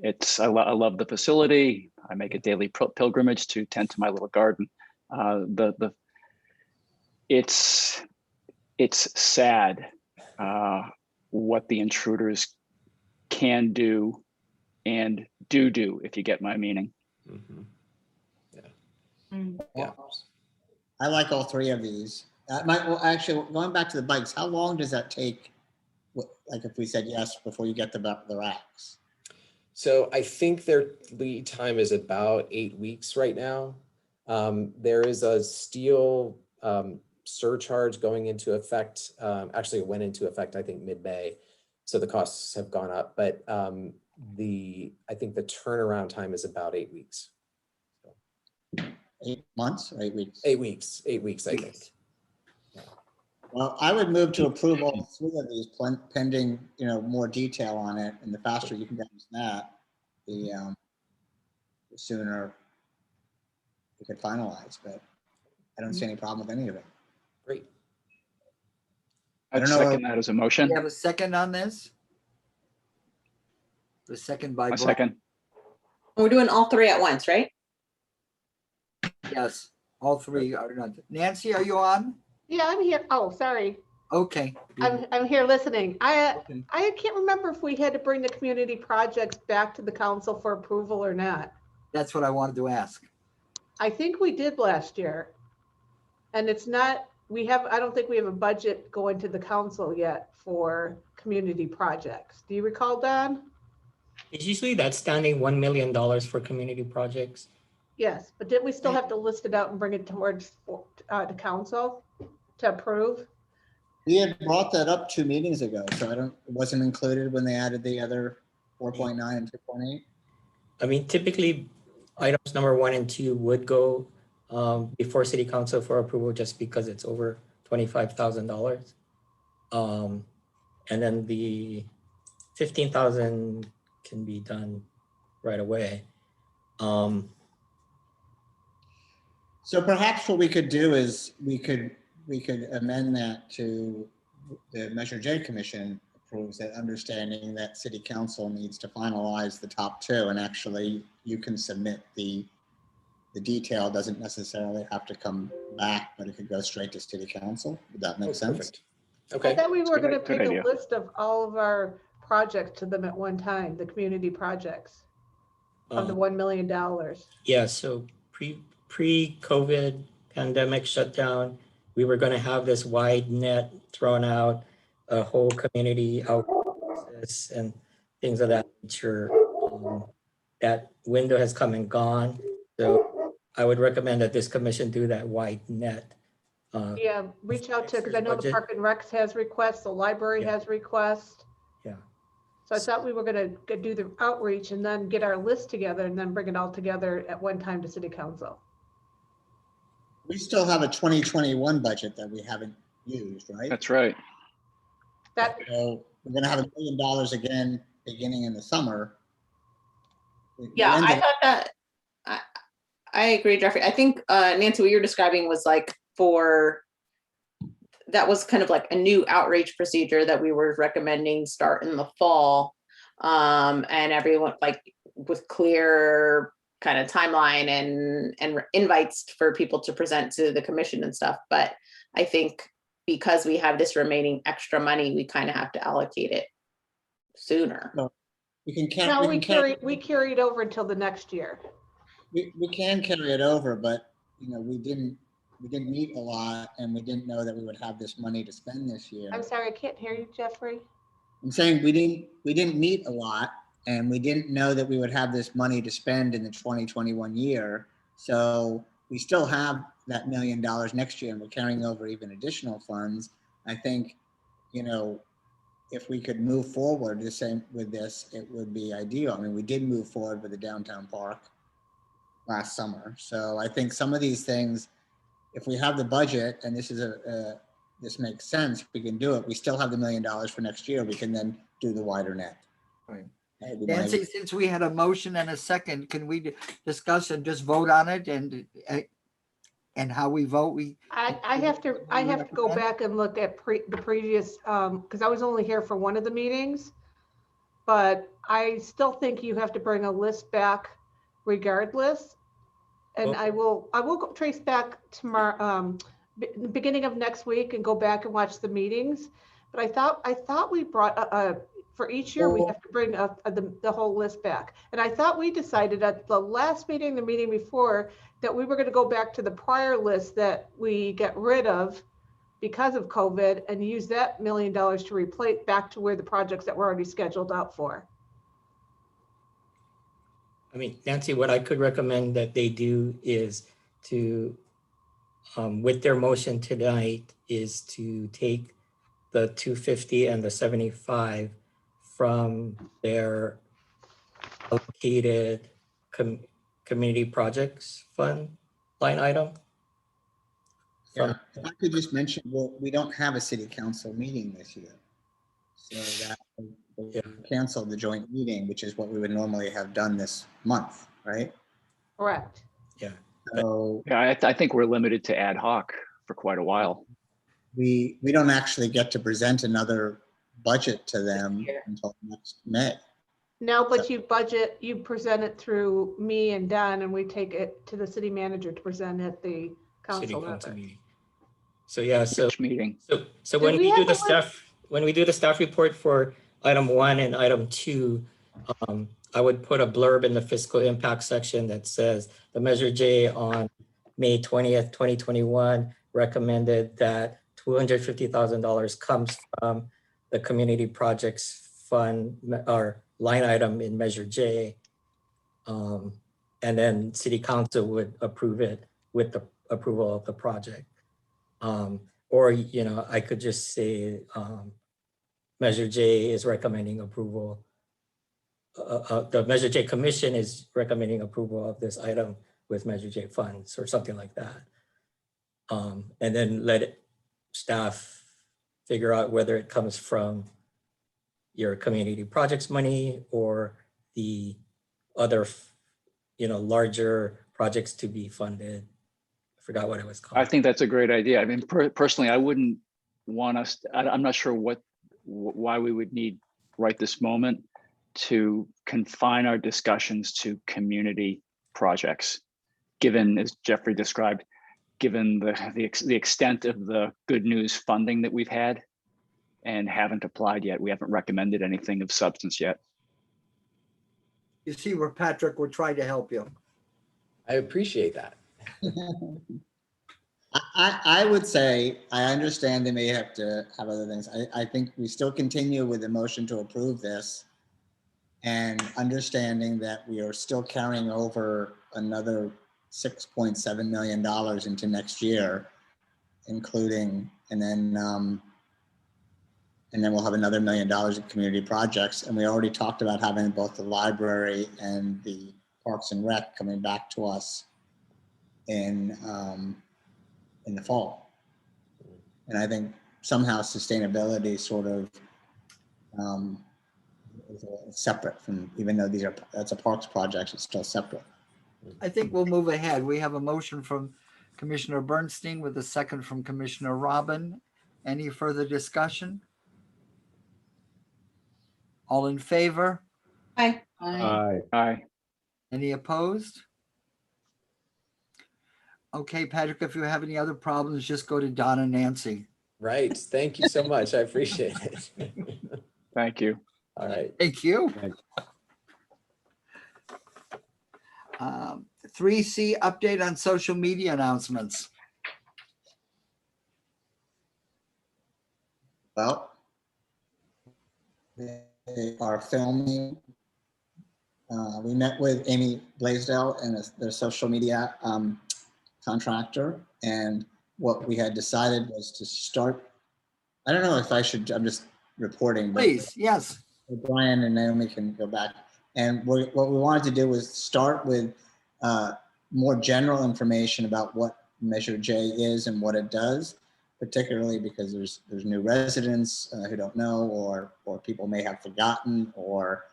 love the facility. I make a daily pilgrimage to tend to my little garden. It's sad what the intruders can do and do, if you get my meaning. Mm-hmm. Yeah. I like all 3 of these. Actually, going back to the bikes, how long does that take? Like if we said yes before you get the racks? So I think their lead time is about 8 weeks right now. There is a steel surcharge going into effect. Actually, it went into effect, I think, mid-May. So the costs have gone up, but I think the turnaround time is about 8 weeks. 8 months or 8 weeks? 8 weeks, 8 weeks, I think. Well, I would move to approve all 3 of these pending, more detail on it, and the faster you can get us that, the sooner we could finalize, but I don't see any problem with any of it. Great. I'd don't know. second that as a motion. We have a second on this? The second by A Brian. second. We're doing all 3 at once, right? Yes, all 3 are not. Nancy, are you on? Yeah, I'm here. Oh, sorry. Okay. I'm here listening. Okay. I can't remember if we had to bring the community projects back to the council for approval or not. That's what I wanted to ask. I think we did last year. And it's not, I don't think we have a budget going to the council yet for community projects. Do you recall, Don? It's usually that standing $1 million for community projects. Yes, but didn't we still have to list it out and bring it towards the council to approve? We had brought that up 2 meetings ago, so it wasn't included when they added the other 4.9 and 2.8. I mean, typically items number 1 and 2 would go before city council for approval just because it's over $25,000. And then the 15,000 can be done right away. So perhaps what we could do is we could amend that to the Measure J Commission approves that, understanding that city council needs to finalize the top 2, and actually you can submit the detail. Doesn't necessarily have to come back, but it could go straight to city council. Would that make sense? Perfect. Okay. I thought we were going to Good make idea. a list of all of our projects to them at one time, the community projects of the $1 million. Yeah, so pre-COVID pandemic shutdown, we were going to have this wide net thrown out, a whole community outreach and things of that nature. That window has come and gone. So I would recommend that this commission do that wide net. Yeah, reach out to, because I know the budget. Park and Recs has requests, the library Yeah. has requests. Yeah. So I thought we were going to do the outreach and then get our list together and then bring it all together at one time to city council. We still have a 2021 budget that we haven't used, right? That's right. That, So we're gonna have $1 million again beginning in the summer. Yeah, I thought that, I agree, Jeffrey. I think, Nancy, what you're describing was like that was kind of like a new outreach procedure that we were recommending start in the fall. And everyone, like, with clear kind of timeline and invites for people to present to the commission and stuff. But I think because we have this remaining extra money, we kind of have to allocate it sooner. No, we carry it over until the next year. We can carry it over, but we didn't meet a lot, and we didn't know that we would have this money to spend this year. I'm sorry, I can't hear you, Jeffrey. I'm saying we didn't meet a lot, and we didn't know that we would have this money to spend in the 2021 year. So we still have that $1 million next year, and we're carrying over even additional funds. I think, if we could move forward the same with this, it would be ideal. I mean, we did move forward with the downtown park last summer. So I think some of these things, if we have the budget and this makes sense, we can do it. We still have the $1 million for next year. We can then do the wider net. Right. Nancy, since we had a motion and a second, can we discuss and just vote on it and how we vote? I have to go back and look at the previous, because I was only here for one of the meetings, but I still think you have to bring a list back regardless. And I will go trace back tomorrow, beginning of next week, and go back and watch the meetings. But I thought we brought for each year we have to bring the whole list back. And I thought we decided at the last meeting, the meeting before, that we were going to go back to the prior list that we get rid of because of COVID and use that $1 million to replace back to where the projects that were already scheduled out for. I mean, Nancy, what I could recommend that they do is to, with their motion tonight, is to take the 250 and the 75 from their allocated community projects fund line item. Yeah, if I could just mention, well, we don't have a city council meeting this year. So that Yeah. canceled the joint meeting, which is what we would normally have done this month, right? Correct. Yeah. So Yeah, I think we're limited to ad hoc for quite a while. we don't actually get to present another budget to them until next May. No, but you present it through me and Don, and we take it to the city manager to present at the City council. council meeting. So yeah, so Which meeting? so Did when we we do have the a staff, when we do the staff report for item 1 and item 2, I would put a blurb in the fiscal impact section that says the Measure J on May 20th, 2021 recommended that $250,000 comes from the community projects fund or line item in Measure J. And then city council would approve it with the approval of the project. Or, you know, I could just say Measure J is recommending approval. The Measure J Commission is recommending approval of this item with Measure J funds or something like that. And then let staff figure out whether it comes from your community projects money or the other, you know, larger projects to be funded. I forgot what it was called. I think that's a great idea. I mean, personally, I wouldn't want us, I'm not sure why we would need right this moment to confine our discussions to community projects, given, as Jeffrey described, given the extent of the good news funding that we've had and haven't applied yet. We haven't recommended anything of substance yet. You see where, Patrick, we're trying to help you. I appreciate that. I would say, I understand they may have to have other things. I think we still continue with the motion to approve this and understanding that we are still carrying over another $6.7 million into next year, including, and then we'll have another $1 million in community projects. And we already talked about having both the library and the Parks and Rec coming back to us in the fall. And I think somehow sustainability sort of is separate from, even though that's a parks project, it's still separate. I think we'll move ahead. We have a motion from Commissioner Bernstein with a second from Commissioner Robin. Any further discussion? All in favor? Aye. Aye. Any opposed? Okay, Patrick, if you have any other problems, just go to Don and Nancy. Right. Thank you so much. I appreciate it. Thank you. All right. Thank you. 3C, update on social media announcements. Well, they are filming. We met with Amy Blaisdell and their social media contractor, and what we had decided was to start. I don't know if I should, I'm just reporting. Please, yes. Brian and Naomi can go back. And what we wanted to do was start with more general information about what Measure J is and what it does, particularly because there's new residents who don't know, or people may have forgotten, or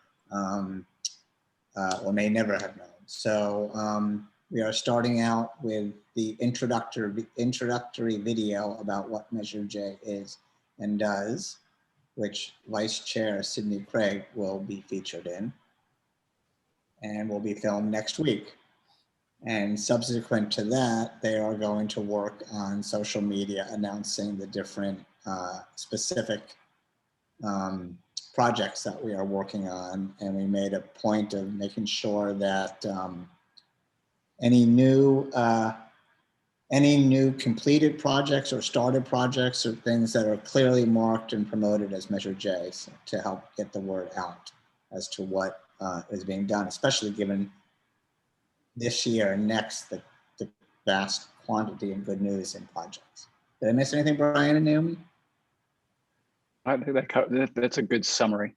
may never have known. So we are starting out with the introductory video about what Measure J is and does, which Vice Chair Sidney Craig will be featured in, and will be filmed next week. And subsequent to that, they are going to work on social media announcing the different specific projects that we are working on. And we made a point of making sure that any new completed projects or started projects or things that are clearly marked and promoted as Measure J, to help get the word out as to what is being done, especially given this year and next the vast quantity and good news in projects. Did I miss anything, Brian and Naomi? I think that's a good summary.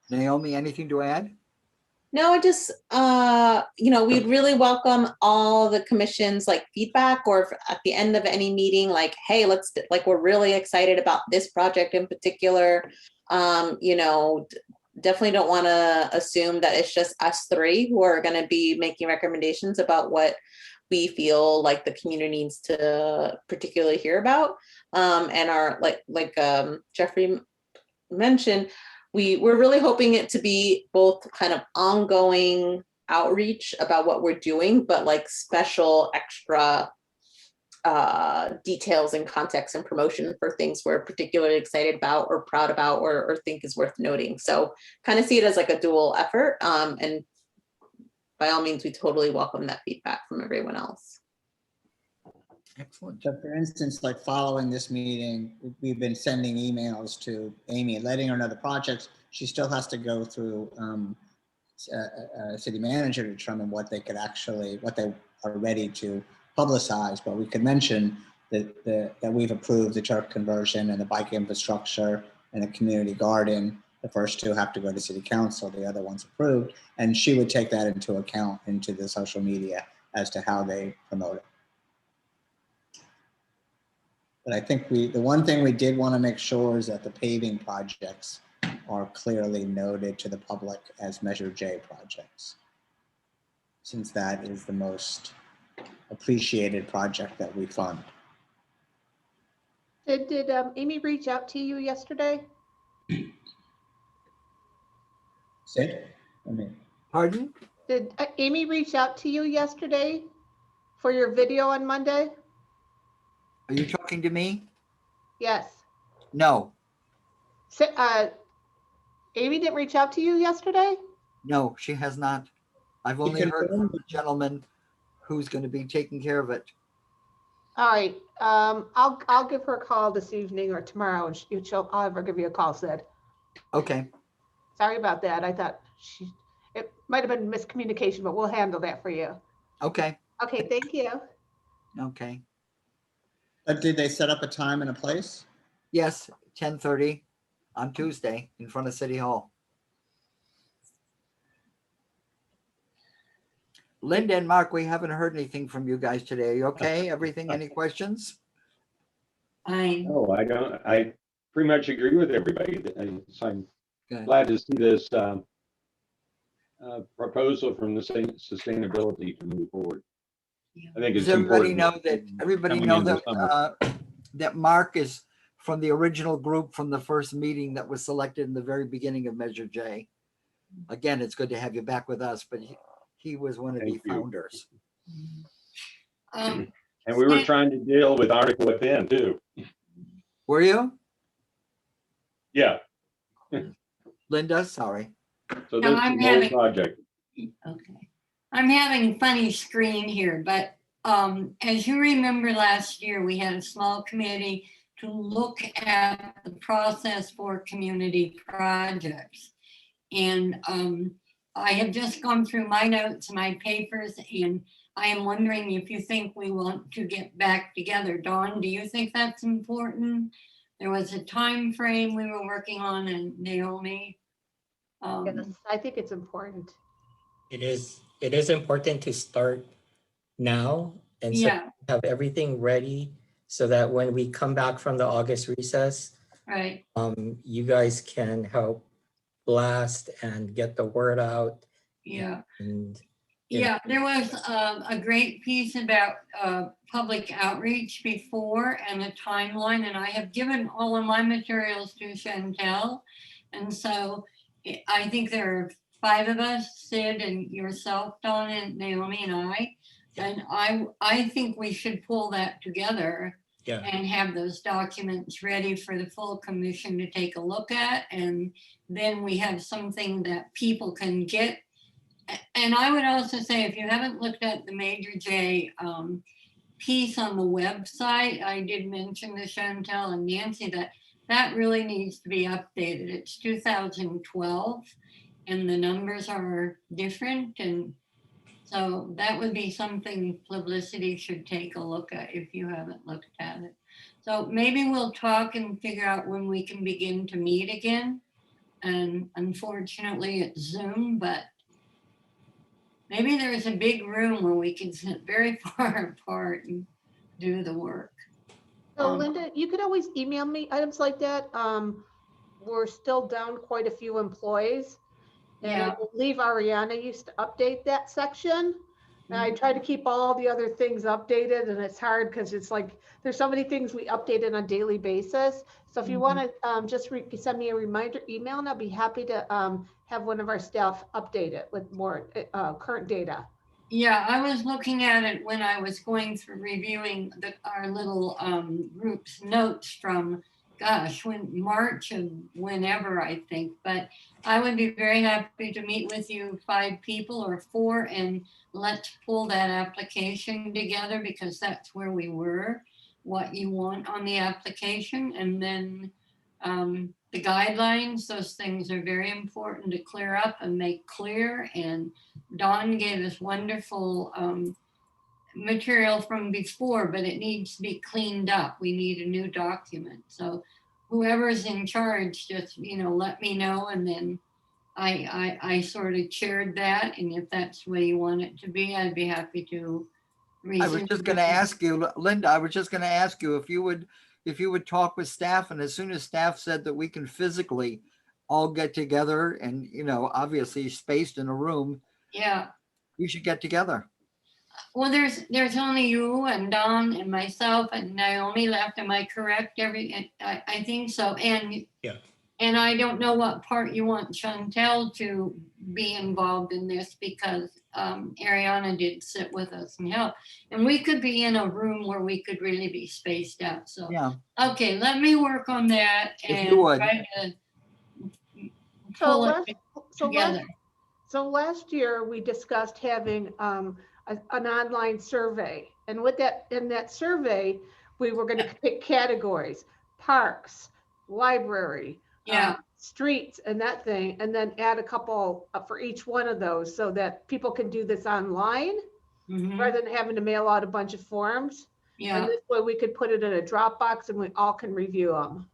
Naomi, anything to add? No, just, we'd really welcome all the commission's like feedback, or if at the end of any meeting, like, hey, we're really excited about this project in particular. Definitely don't want to assume that it's just us three who are going to be making recommendations about what we feel like the community needs to particularly hear about. And our, like Jeffrey mentioned, we're really hoping it to be both kind of ongoing outreach about what we're doing, but like special extra details and context and promotion for things we're particularly excited about or proud about or think is worth noting. So kind of see it as like a dual effort. And by all means, we totally welcome that feedback from everyone else. Excellent. So for instance, like following this meeting, we've been sending emails to Amy and letting her know the projects. She still has to go through city manager to determine what they are ready to publicize. But we could mention that we've approved the turf conversion and the bike infrastructure and the community garden. The first two have to go to city council, the other one's approved. And she would take that into account into the social media as to how they promote it. But I think the one thing we did want to make sure is that the paving projects are clearly noted to the public as Measure J projects, since that is the most appreciated project that we fund. Did Amy reach out to you yesterday? Sid? Pardon? Did Amy reach out to you yesterday for your video on Monday? Are you talking to me? Yes. No, So, Amy didn't reach out to you yesterday? no, she has not. I've only heard from the gentleman who's going to be taking care of it. All right. I'll give her a call this evening or tomorrow, and I'll have her give you a call, Sid. Okay. Sorry about that. I thought it might have been miscommunication, but we'll handle that for you. Okay. Okay, thank you. Okay. But did they set up a time and a place? Yes, 10:30 on Tuesday in front of City Hall. Linda and Mark, we haven't heard anything from you guys today. Are you okay? Everything? Any questions? No, I don't. I pretty much agree with everybody. So I'm Good. glad to see this proposal from the sustainability to move forward. I think it's Does everybody important. know that Mark is from the original group from the first meeting that was selected in the very beginning of Measure J. Again, it's good to have you back with us, but he was one of the founders. And we were trying to deal with Article within too. Were you? Yeah. Linda, sorry. So this is an old project. Okay. I'm having a funny screen here, but as you remember last year, we had a small committee to look at the process for community projects. And I have just gone through my notes, my papers, and I am wondering if you think we want to get back together. Dawn, do you think that's important? There was a time frame we were working on, and Naomi. Yes, I think it's important. It is important to start now and so have everything ready so that when we come back from the August recess, right, you guys can help blast and get the word out. Yeah. And there was a great piece about public outreach before and a timeline, and I have given all of my materials to Chantel. And so I think there are 5 of us, Sid and yourself, Dawn, and Naomi and I. And I think we should pull that together and have those documents ready for the full commission to take a look at. And then we have something that people can get. And I would also say, if you haven't looked at the Major J piece on the website, I did mention to Chantel and Nancy that really needs to be updated. It's 2012. and the numbers are different. And so that would be something publicity should take a look at if you haven't looked at it. So maybe we'll talk and figure out when we can begin to meet again. And unfortunately it's Zoom, but maybe there's a big room where we can sit very far apart and do the work. So Linda, you could always email me items like that. We're still down quite a few employees. And I Yeah. believe Ariana used to update that section. And I try to keep all the other things updated, and it's hard because it's like, there's so many things we update on a daily basis. So if you want to just send me a reminder email, and I'll be happy to have one of our staff update it with more current data. Yeah, I was looking at it when I was going through reviewing our little group's notes from, gosh, March of whenever, I think. But I would be very happy to meet with you 5 people or 4 and let's pull that application together, because that's where we were, what you want on the application. And then the guidelines, those things are very important to clear up and make clear. And Dawn gave us wonderful material from before, but it needs to be cleaned up. We need a new document. So whoever's in charge, just, let me know. And then I sort of chaired that. And if that's the way you want it to be, I'd be happy to. I was just going to ask you, Linda, I was just going to ask you if you would talk with staff, and as soon as staff said that we can physically all get together and, obviously spaced in a room. Yeah. We should get together. Well, there's only you and Don and myself and Naomi left. Am I correct? I think so. And yeah. And I don't know what part you want Chantel to be involved in this, because Ariana did sit with us and help. And we could be in a room where we could really be spaced out. So, yeah. Okay, let me work on that and try to pull it together. So last year we discussed having an online survey. And with that, in that survey, we were going to pick categories: parks, library, streets, and that thing, and then add a couple for each one of those, so that people can do this online rather than having to mail out a bunch of forms. Yeah. And this way we could put it in a Dropbox and we all can review them.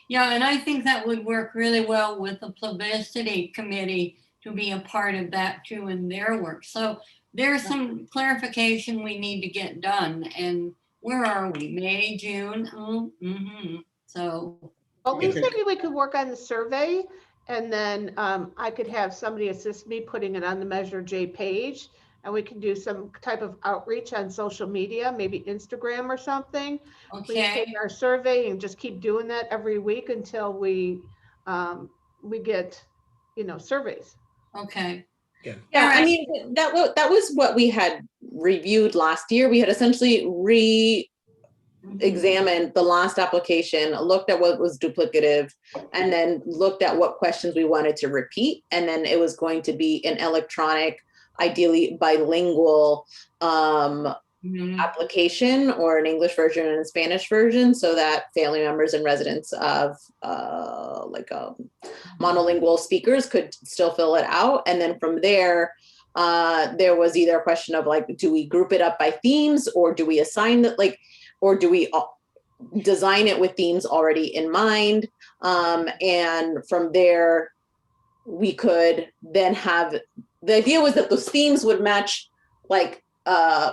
Yeah, and I think that would work really well with the publicity committee to be a part of that too in their work. So there's some clarification we need to get done. And where are we? May, June? So. Well, at least maybe we could work on the survey, and then I could have somebody assist me putting it on the Measure J page, and we can do some type of outreach on social media, maybe Instagram or something. Okay. Please take our survey and just keep doing that every week until we get, surveys. Okay. Yeah. I mean, that was what we had reviewed last year. We had essentially examined the last application, looked at what was duplicative, and then looked at what questions we wanted to repeat. And then it was going to be an electronic, ideally bilingual application, or an English version and a Spanish version, so that family members and residents of monolingual speakers could still fill it out. And then from there, there was either a question of do we group it up by themes, or do we assign that, or do we design it with themes already in mind? And from there, we could then have, the idea was that those themes would match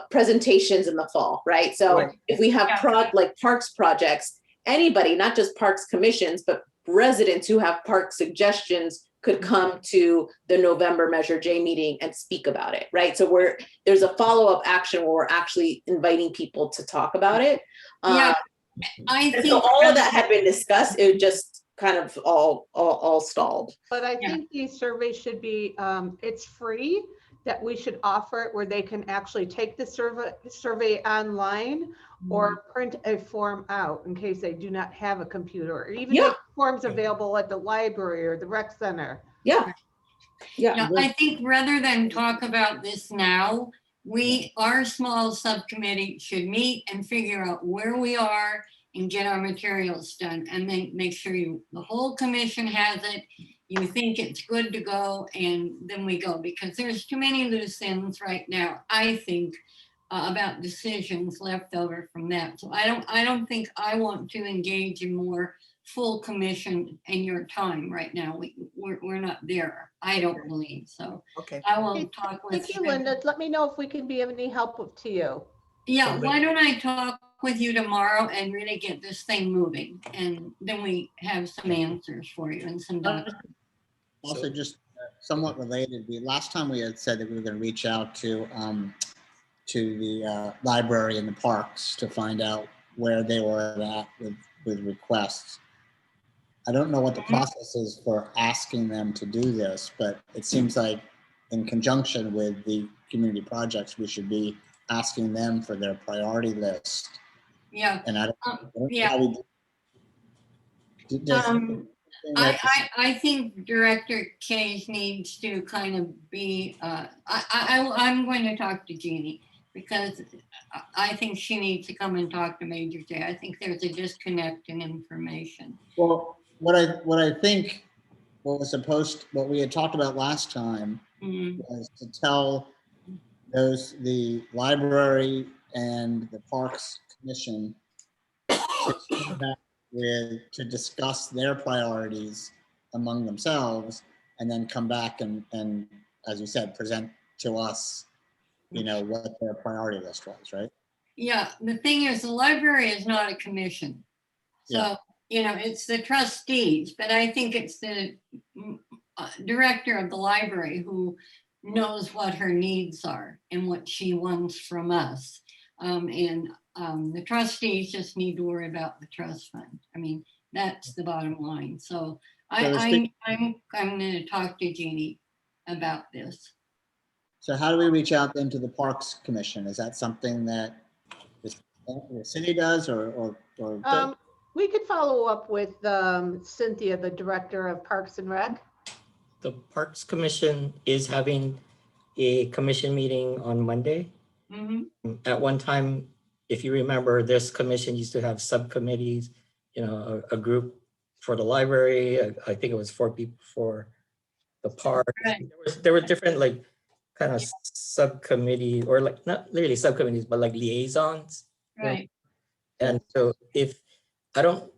presentations in the fall, right? So if we have parks projects, anybody, not just parks commissions, but residents who have park suggestions could come to the November Measure J meeting and speak about it, right? So there's a follow-up action where we're actually inviting people to talk about it. I think so all of that had been discussed. It just kind of all stalled. But I think these surveys should be, it's free, that we should offer it where they can actually take the survey online or print a form out in case they do not have a computer, or even make forms available at the library or the rec center. Yeah, I think rather than talk about this now, our small subcommittee should meet and figure out where we are and get our materials done, and then make sure the whole commission has it. you think it's good to go, and then we go, because there's too many loose ends right now, I think, about decisions left over from that. So I don't think I want to engage in more full commission in your time right now. We're not there. I don't believe so. Okay. I will talk with Thank you, Linda. Let me know if we can be of any help to you. Yeah, why don't I talk with you tomorrow and really get this thing moving, and then we have some answers for you and some documents. Also, just somewhat related, the last time we had said that we were going to reach out to the library and the parks to find out where they were at with requests. I don't know what the process is for asking them to do this, but it seems like in conjunction with the community projects, we should be asking them for their priority list. Yeah. And I don't know yeah. how we do. I think Director Cage needs to kind of be, I'm going to talk to Jeannie, because I think she needs to come and talk to Major J. I think there's a disconnect in information. Well, what I think what we had talked about last time was to tell the library and the Parks Commission to come back to discuss their priorities among themselves, and then come back and as you said, present to us, what their priority list was, right? Yeah, the thing is, the library is not a commission. So, it's the trustees, but I think it's the director of the library who knows what her needs are and what she wants from us. The trustees just need to worry about the trust fund. I mean, that's the bottom line. So I'm going to talk to Jeannie about this. So how do we reach out then to the Parks Commission? Is that something that the city does, or we could follow up with Cynthia, the director of Parks and Rec. The Parks Commission is having a commission meeting on Monday. At one time, if you remember, this commission used to have subcommittees, a group for the library. I think it was 4 people for the park. Right. There were different kind of subcommittee, or not really subcommittees, but liaisons. Right. And so I don't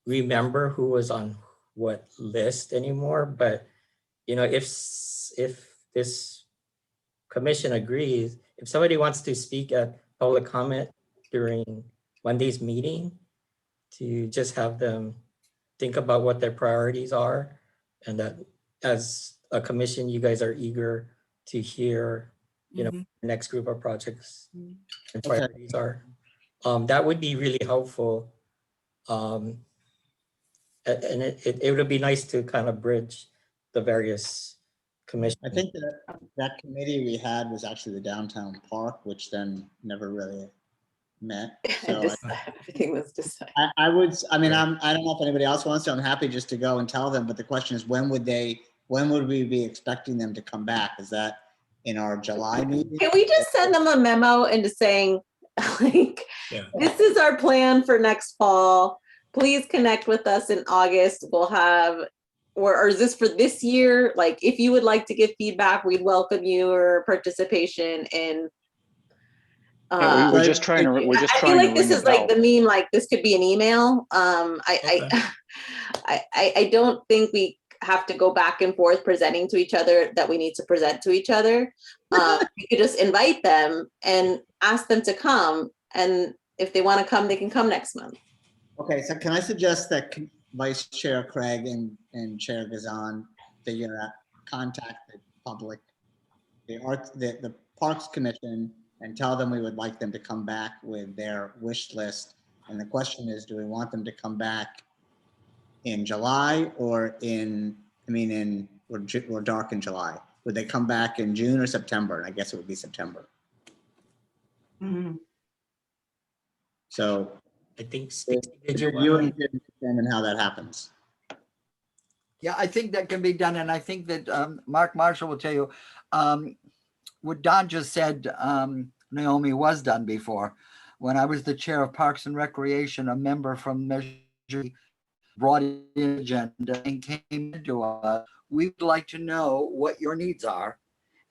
remember who was on what list anymore, but if this commission agrees, if somebody wants to speak at public comment during Monday's meeting, to just have them think about what their priorities are, and that as a commission, you guys are eager to hear, the next group of projects and priorities are. That would be really helpful. And it would be nice to kind of bridge the various commissions. I think that committee we had was actually the downtown park, which then never really met. So everything was decided. I don't know if anybody else wants to. I'm happy just to go and tell them, but the question is, when would we be expecting them to come back? Is that in our July meeting? Can we just send them a memo into saying, this is our plan for next fall. Please connect with us in August. We'll have, or is this for this year? If you would like to give feedback, we'd welcome your participation in. We're just trying to. I feel like this is like the meme. This could be an email. I don't think we have to go back and forth presenting to each other that we need to present to each other. You could just invite them and ask them to come, and if they want to come, they can come next month. Okay, so can I suggest that Vice Chair Craig and Chair Gazan figure out, contact the public, the Parks Commission, and tell them we would like them to come back with their wish list. And the question is, do we want them to come back in July or or dark in July? Would they come back in June or September? And I guess it would be September. So I think you and determine how that happens. Yeah, I think that can be done. And I think that Mark Marshall will tell you what Don just said, Naomi, was done before. When I was the chair of Parks and Recreation, a member from Measure brought in an agenda and came to us, we would like to know what your needs are.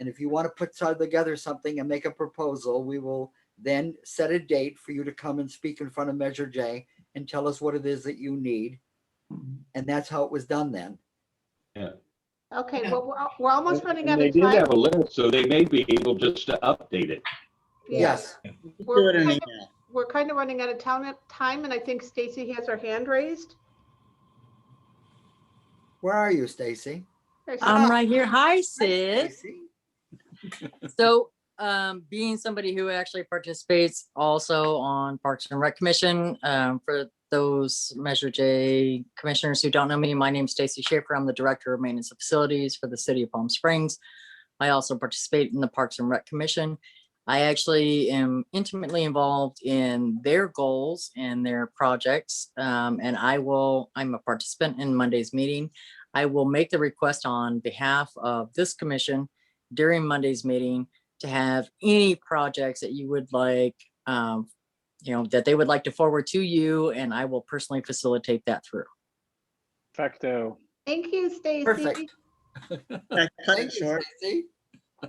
And if you want to put together something and make a proposal, we will then set a date for you to come and speak in front of Measure J and tell us what it is that you need. And that's how it was done then. Yeah. Okay, well, we're almost running And out they of did time. have a list, so they may be able just to update it. Yes. We're kind of running out of time, and I think Stacey has her hand raised. Where are you, Stacey? I'm right here. Hi, Sid. Stacey. So, being somebody who actually participates also on Parks and Rec Commission, for those Measure J commissioners who don't know me, my name is Stacey Schaefer. I'm the Director of Maintenance of Facilities for the City of Palm Springs. I also participate in the Parks and Rec Commission. I actually am intimately involved in their goals and their projects. And I'm a participant in Monday's meeting. I will make the request on behalf of this commission during Monday's meeting to have any projects that you would like, that they would like to forward to you, and I will personally facilitate that through. Facto. Thank you, Stacey. Perfect. I cut it short. Stacey.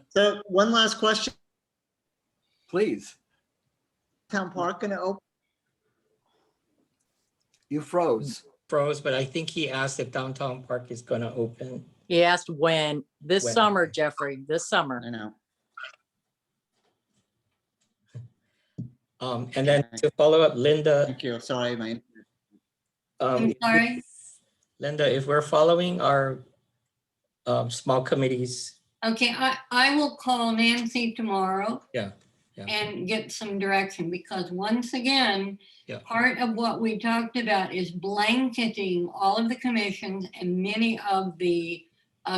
So one last question. Please. Town Park gonna open? You froze. But I think he asked if Downtown Park is gonna open. He asked when, this When? summer, Jeffrey, this summer. I know. And then to follow up, Linda. Thank you. Sorry, my. I'm sorry. Linda, if we're following our small committees. Okay, I will call Nancy tomorrow. Yeah. And get some direction, because once again, part of what we talked about is blanketing all of the commissions and many of the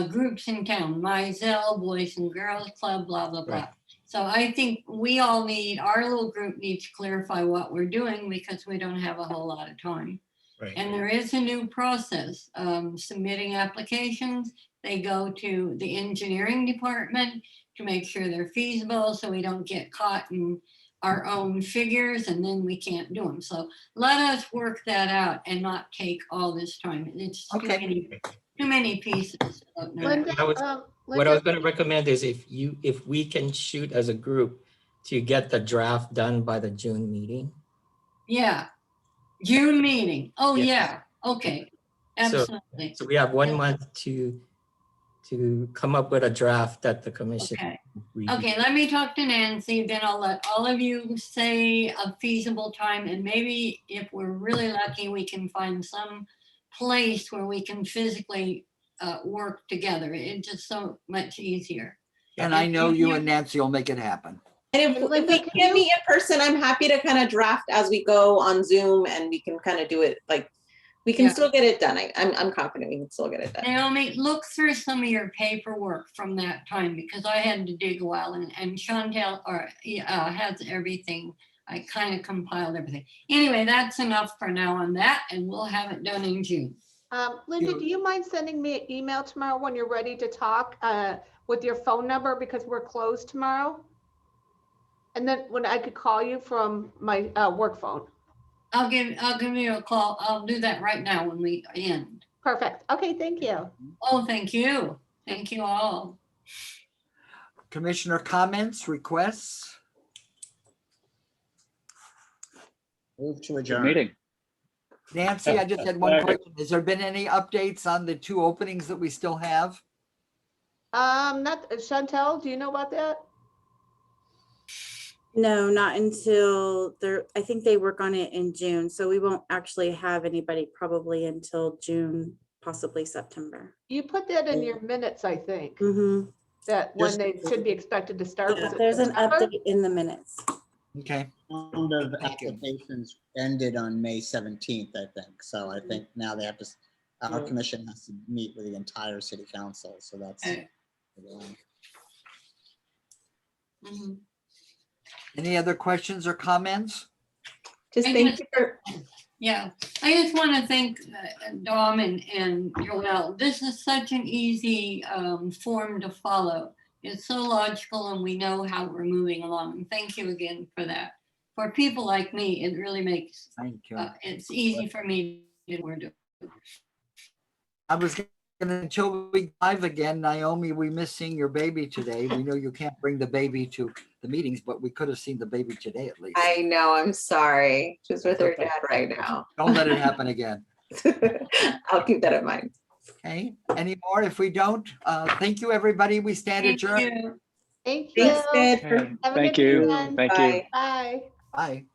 groups in town, Mizell, Boys and Girls Club, blah, blah, blah. Right. So I think we all our little group needs to clarify what we're doing, because we don't have a whole lot of time. Right. And there is a new process, submitting applications. They go to the engineering department to make sure they're feasible, so we don't get caught in our own figures and then we can't do them. So let us work that out and not take all this time. It's too many pieces. Linda, What I was going to recommend is if we can shoot as a group to get the draft done by the June meeting. Yeah, June meeting. Oh, Yes. yeah. Okay, absolutely. So we have 1 month to come up with a draft that the commission. Okay, let me talk to Nancy, then I'll let all of you say a feasible time, and maybe if we're really lucky, we can find some place where we can physically work together. It's just so much easier. And I know you and Nancy will make it happen. And if we can meet in person, I'm happy to kind of draft as we go on Zoom, and we can kind of do it like, we can still get it done. I'm confident we can still get it done. Naomi, look through some of your paperwork from that time, because I had to dig a while, and Chantel has everything. I kind of compiled everything. Anyway, that's enough for now on that, and we'll have it done in June. Linda, do you mind sending me an email tomorrow when you're ready to talk with your phone number, because we're closed tomorrow? And then when I could call you from my work phone. I'll give you a call. I'll do that right now when we end. Perfect. Okay, thank you. Oh, thank you. Thank you all. Commissioner comments, requests? Move to Good adjourn. meeting. Nancy, I just had one question. Has there been any updates on the 2 openings that we still have? Not Chantel, do you know about that? No, not until I think they work on it in June. So we won't actually have anybody probably until June, possibly September. You put that in your minutes, I think, Mm-hmm. that when they should be expected to start. Was it There's an September? update in the minutes. Okay. Round of applications ended on May 17th, I think. So I think now they have to, our commission has to meet with the entire city council. So that's. Mhm. Any other questions or comments? Just thank you for. Yeah, I just want to thank Dom and Joelle. This is such an easy form to follow. It's so logical, and we know how we're moving along. Thank you again for that. For people like me, it really makes Thank you. it's easy for me to do what we're doing. I was gonna, until we live again, Naomi, we miss seeing your baby today. We know you can't bring the baby to the meetings, but we could have seen the baby today at least. I know, I'm sorry. She's with her Okay. dad right now. Don't let it happen again. I'll keep that in mind. Okay, any more? If we don't, thank you, everybody. We stand Thank adjourned. you. Thank you. Thanks, Sid. Have a Thank good you. weekend. Thank you. Bye. Bye.